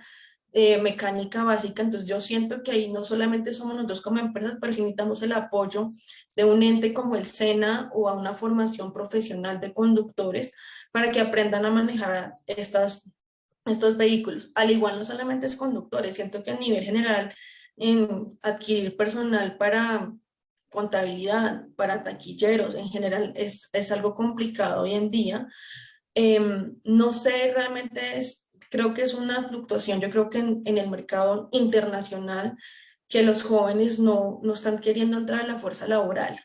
Speaker 5: mecánica básica, entonces yo siento que ahí no solamente somos nosotros como empresas, pero sí necesitamos el apoyo de un ente como el SENA o a una formación profesional de conductores para que aprendan a manejar estos vehículos. Al igual no solamente es conductores, siento que a nivel general en adquirir personal para contabilidad, para taquilleros, en general es algo complicado hoy en día. No sé, realmente creo que es una fluctuación, yo creo que en el mercado internacional, que los jóvenes no están queriendo entrar a la fuerza laboral.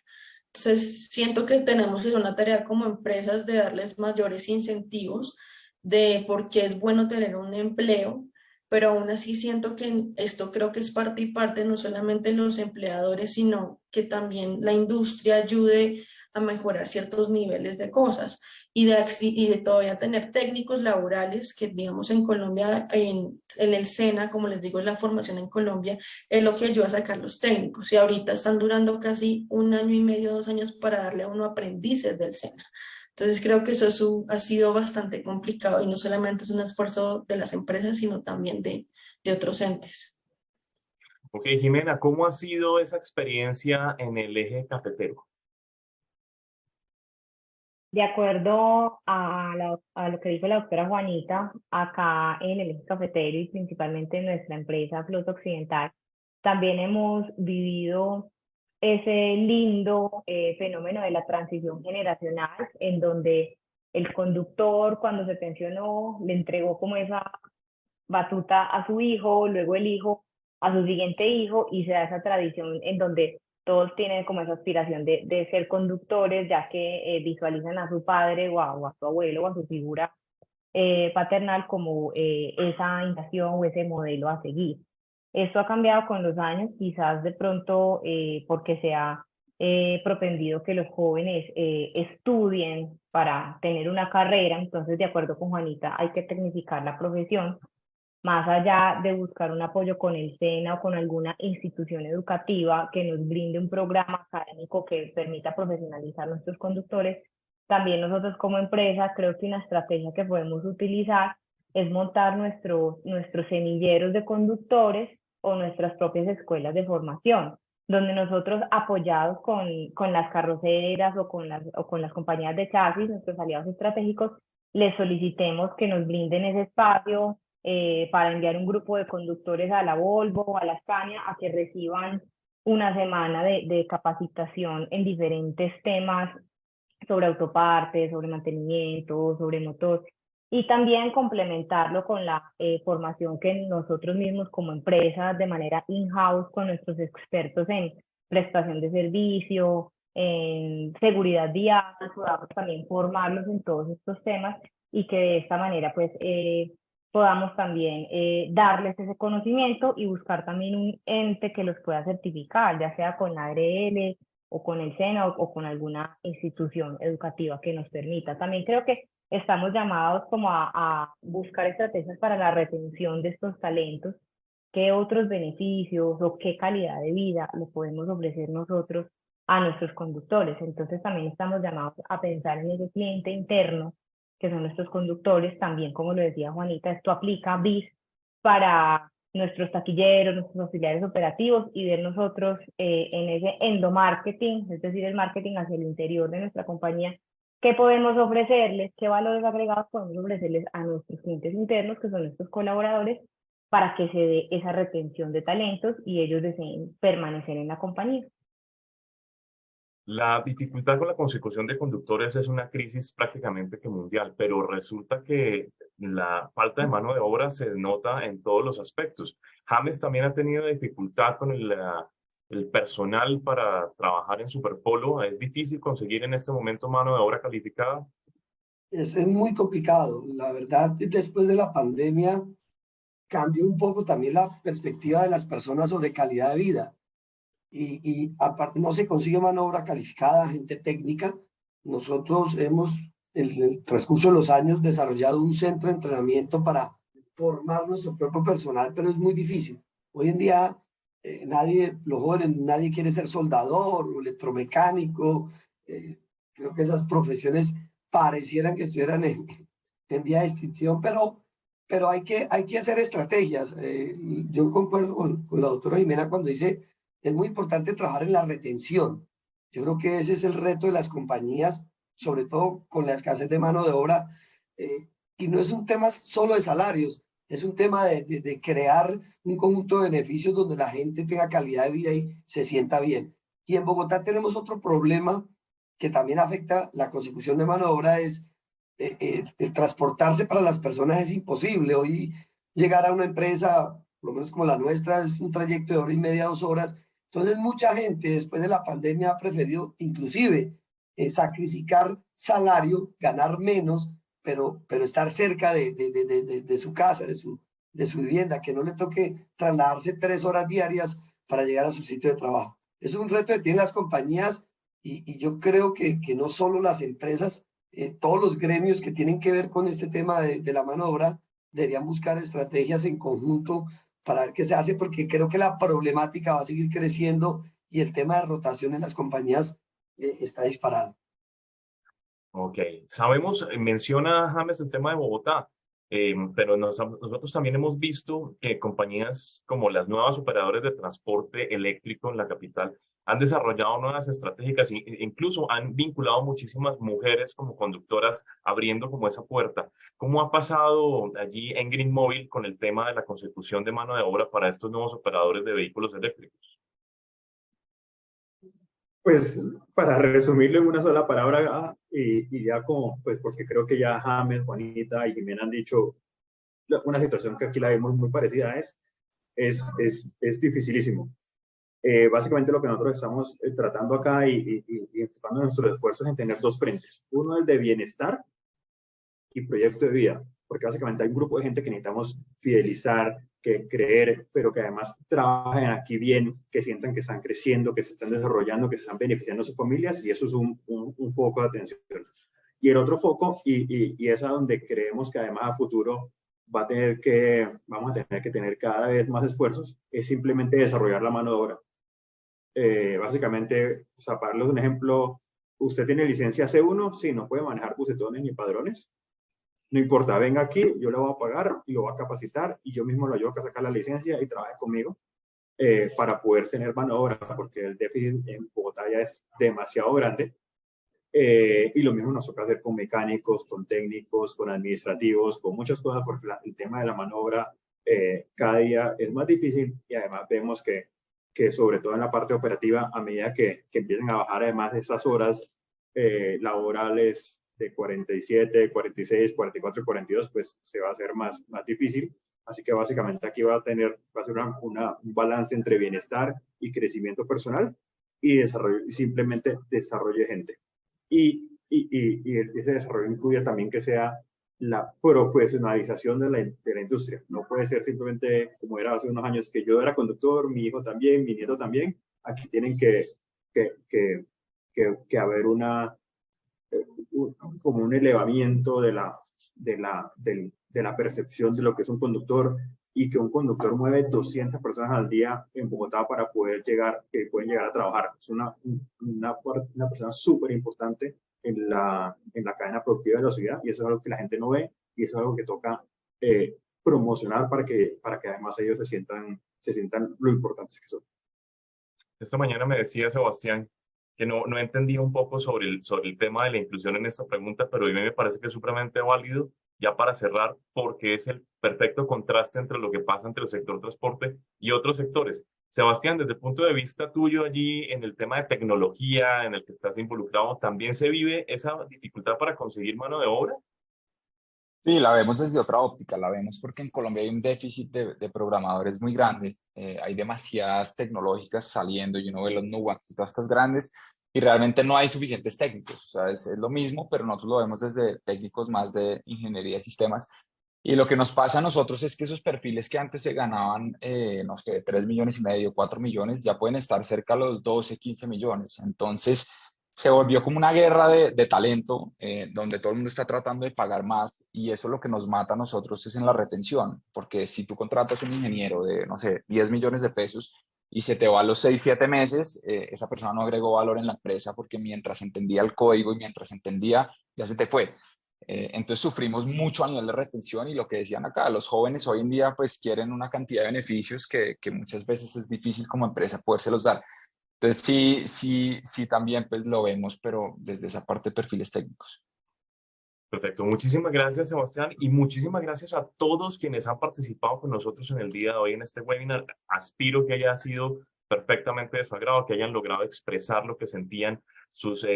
Speaker 5: Entonces, siento que tenemos que hacer una tarea como empresas de darles mayores incentivos de por qué es bueno tener un empleo, pero aún así siento que esto creo que es parte y parte, no solamente los empleadores, sino que también la industria ayude a mejorar ciertos niveles de cosas y de todavía tener técnicos laborales que, digamos, en Colombia, en el SENA, como les digo, la formación en Colombia es lo que ayuda a sacar los técnicos. Y ahorita están durando casi un año y medio, 2 años para darle a uno aprendices del SENA. Entonces creo que ha sido bastante complicado y no solamente es un esfuerzo de las empresas, sino también de otros entes.
Speaker 1: Ok, Jimena, ¿cómo ha sido esa experiencia en el eje cafetero?
Speaker 6: De acuerdo a lo que dijo la doctora Juanita, acá en el eje cafetero y principalmente en nuestra empresa Flota Occidental, también hemos vivido ese lindo fenómeno de la transición generacional, en donde el conductor cuando se pensionó le entregó como esa batuta a su hijo, luego el hijo a su siguiente hijo, y se da esa tradición en donde todos tienen como esa aspiración de ser conductores, ya que visualizan a su padre o a su abuelo o a su figura paternal como esa imitación o ese modelo a seguir. Esto ha cambiado con los años, quizás de pronto porque se ha propendido que los jóvenes estudien para tener una carrera. Entonces, de acuerdo con Juanita, hay que tecnificar la profesión, más allá de buscar un apoyo con el SENA o con alguna institución educativa que nos brinde un programa académico que permita profesionalizar a nuestros conductores. También nosotros como empresa creo que una estrategia que podemos utilizar es montar nuestros semilleros de conductores o nuestras propias escuelas de formación, donde nosotros apoyados con las carroceras o con las compañías de chasis, nuestros aliados estratégicos, les solicitemos que nos brinden ese espacio para enviar un grupo de conductores a la Volvo, a la Scania, a que reciban una semana de capacitación en diferentes temas sobre autopartes, sobre mantenimiento, sobre motor, y también complementarlo con la formación que nosotros mismos como empresa, de manera in-house, con nuestros expertos en prestación de servicio, en seguridad vial, podamos también formarlos en todos estos temas y que de esta manera pues podamos también darles ese conocimiento y buscar también un ente que los pueda certificar, ya sea con la ARL o con el SENA o con alguna institución educativa que nos permita. También creo que estamos llamados como a buscar estrategias para la retención de estos talentos, qué otros beneficios o qué calidad de vida le podemos ofrecer nosotros a nuestros conductores. Entonces también estamos llamados a pensar en ese cliente interno, que son nuestros conductores. También, como lo decía Juanita, esto aplica BIS para nuestros taquilleros, nuestros auxiliares operativos, y ver nosotros en ese endomarketing, es decir, el marketing hacia el interior de nuestra compañía, qué podemos ofrecerles, qué valores agregados podemos ofrecerles a nuestros clientes internos, que son nuestros colaboradores, para que se dé esa retención de talentos y ellos deseen permanecer en la compañía.
Speaker 1: La dificultad con la consecución de conductores es una crisis prácticamente que mundial, pero resulta que la falta de mano de obra se nota en todos los aspectos. James también ha tenido dificultad con el personal para trabajar en Superpolo. ¿Es difícil conseguir en este momento mano de obra calificada?
Speaker 8: Es muy complicado. La verdad, después de la pandemia cambió un poco también la perspectiva de las personas sobre calidad de vida. Y aparte no se consigue mano de obra calificada, gente técnica. Nosotros hemos, en el transcurso de los años, desarrollado un centro de entrenamiento para formar nuestro propio personal, pero es muy difícil. Hoy en día, los jóvenes, nadie quiere ser soldador o electromecánico. Creo que esas profesiones parecieran que estuvieran en vía de extinción, pero hay que hacer estrategias. Yo concuerdo con la doctora Jimena cuando dice es muy importante trabajar en la retención. Yo creo que ese es el reto de las compañías, sobre todo con la escasez de mano de obra. Y no es un tema solo de salarios, es un tema de crear un conjunto de beneficios donde la gente tenga calidad de vida y se sienta bien. Y en Bogotá tenemos otro problema que también afecta la consecución de mano de obra, es el transportarse para las personas es imposible. Hoy llegar a una empresa, por lo menos como la nuestra, es un trayecto de 1 hora y media, 2 horas. Entonces mucha gente después de la pandemia ha preferido inclusive sacrificar salario, ganar menos, pero estar cerca de su casa, de su vivienda, que no le toque trasladarse 3 horas diarias para llegar a su sitio de trabajo. Es un reto que tienen las compañías y yo creo que no solo las empresas, todos los gremios que tienen que ver con este tema de la mano de obra deberían buscar estrategias en conjunto para ver qué se hace, porque creo que la problemática va a seguir creciendo y el tema de rotación en las compañías está disparado.
Speaker 1: Ok, sabemos, menciona James el tema de Bogotá, pero nosotros también hemos visto que compañías como las nuevas operadoras de transporte eléctrico en la capital han desarrollado nuevas estrategias e incluso han vinculado muchísimas mujeres como conductoras, abriendo como esa puerta. ¿Cómo ha pasado allí en Green Mobile con el tema de la consecución de mano de obra para estos nuevos operadores de vehículos eléctricos?
Speaker 9: Pues para resumirlo en una sola palabra, y ya como, pues porque creo que ya James, Juanita y Jimena han dicho una situación que aquí la vemos muy parecida, es dificilísimo. Básicamente lo que nosotros estamos tratando acá y enfocando nuestros esfuerzos en tener dos frentes. Uno es de bienestar y proyecto de vida, porque básicamente hay un grupo de gente que necesitamos fidelizar, que creer, pero que además trabajen aquí bien, que sientan que están creciendo, que se están desarrollando, que se están beneficiando a sus familias, y eso es un foco de atención. Y el otro foco, y es a donde creemos que además a futuro vamos a tener que tener cada vez más esfuerzos, es simplemente desarrollar la mano de obra. Básicamente, para darles un ejemplo, usted tiene licencia C1, sí, no puede manejar bucetones ni padrones. No importa, venga aquí, yo le voy a pagar y lo voy a capacitar y yo mismo lo ayudo a sacar la licencia y trabaje conmigo para poder tener mano de obra, porque el déficit en Bogotá ya es demasiado grande. Y lo mismo nos toca hacer con mecánicos, con técnicos, con administrativos, con muchas cosas, porque el tema de la mano de obra cada día es más difícil y además vemos que sobre todo en la parte operativa, a medida que empiezan a bajar además de esas horas laborales de 47, 46, 44 y 42, pues se va a hacer más difícil. Así que básicamente aquí va a ser un balance entre bienestar y crecimiento personal y simplemente desarrollo de gente. Y ese desarrollo incluye también que sea la profesionalización de la industria. No puede ser simplemente como era hace unos años que yo era conductor, mi hijo también, mi nieto también. Aquí tienen que haber como un elevamiento de la percepción de lo que es un conductor y que un conductor mueve 200 personas al día en Bogotá para poder que pueden llegar a trabajar. Es una persona súper importante en la cadena productiva de la ciudad y eso es algo que la gente no ve y eso es algo que toca promocionar para que además ellos se sientan lo importantes que son.
Speaker 1: Esta mañana me decía Sebastián que no entendía un poco sobre el tema de la inclusión en esta pregunta, pero hoy me parece que es supremamente válido, ya para cerrar, porque es el perfecto contraste entre lo que pasa entre el sector transporte y otros sectores. Sebastián, desde el punto de vista tuyo allí en el tema de tecnología en el que estás involucrado, ¿también se vive esa dificultad para conseguir mano de obra?
Speaker 4: Sí, la vemos desde otra óptica, la vemos porque en Colombia hay un déficit de programadores muy grande, hay demasiadas tecnológicas saliendo y uno ve los Nubanks y todas estas grandes y realmente no hay suficientes técnicos, o sea, es lo mismo, pero nosotros lo vemos desde técnicos más de ingeniería de sistemas y lo que nos pasa a nosotros es que esos perfiles que antes se ganaban, no sé, 3 millones y medio, 4 millones, ya pueden estar cerca a los 12, 15 millones, entonces se volvió como una guerra de talento, donde todo el mundo está tratando de pagar más y eso lo que nos mata a nosotros es en la retención, porque si tú contratas un ingeniero de, no sé, 10 millones de pesos y se te va a los 6, 7 meses, esa persona no agregó valor en la empresa porque mientras entendía el código y mientras entendía, ya se te fue. Entonces sufrimos mucho a nivel de retención y lo que decían acá, los jóvenes hoy en día pues quieren una cantidad de beneficios que muchas veces es difícil como empresa podérselos dar. Entonces sí, también pues lo vemos, pero desde esa parte de perfiles técnicos.
Speaker 1: Perfecto. Muchísimas gracias, Sebastián, y muchísimas gracias a todos quienes han participado con nosotros en el día de hoy en este webinar. Aspiro que haya sido perfectamente de su agrado, que hayan logrado expresar lo que sentían, sus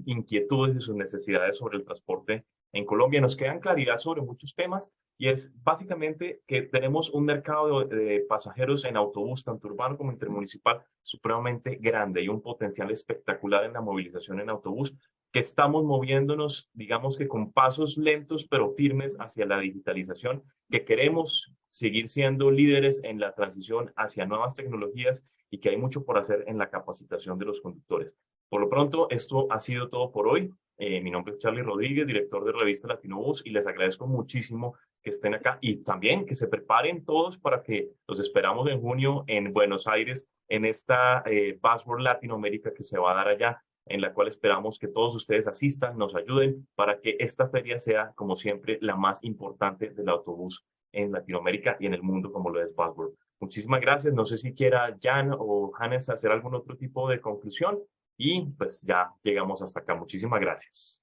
Speaker 1: inquietudes y sus necesidades sobre el transporte en Colombia. Nos quedan claridad sobre muchos temas y es básicamente que tenemos un mercado de pasajeros en autobús, tanto urbano como intermunicipal, supremamente grande y un potencial espectacular en la movilización en autobús, que estamos moviéndonos, digamos que con pasos lentos pero firmes hacia la digitalización, que queremos seguir siendo líderes en la transición hacia nuevas tecnologías y que hay mucho por hacer en la capacitación de los conductores. Por lo pronto, esto ha sido todo por hoy. Mi nombre es Charlie Rodríguez, director de revista Latinobús, y les agradezco muchísimo que estén acá y también que se preparen todos para que los esperamos en junio en Buenos Aires en esta Buzzworld Latinoamérica que se va a dar allá, en la cual esperamos que todos ustedes asistan, nos ayuden para que esta feria sea, como siempre, la más importante del autobús en Latinoamérica y en el mundo, como lo es Buzzworld. Muchísimas gracias. No sé si quiera Jan o Hannes hacer algún otro tipo de conclusión y pues ya llegamos hasta acá. Muchísimas gracias.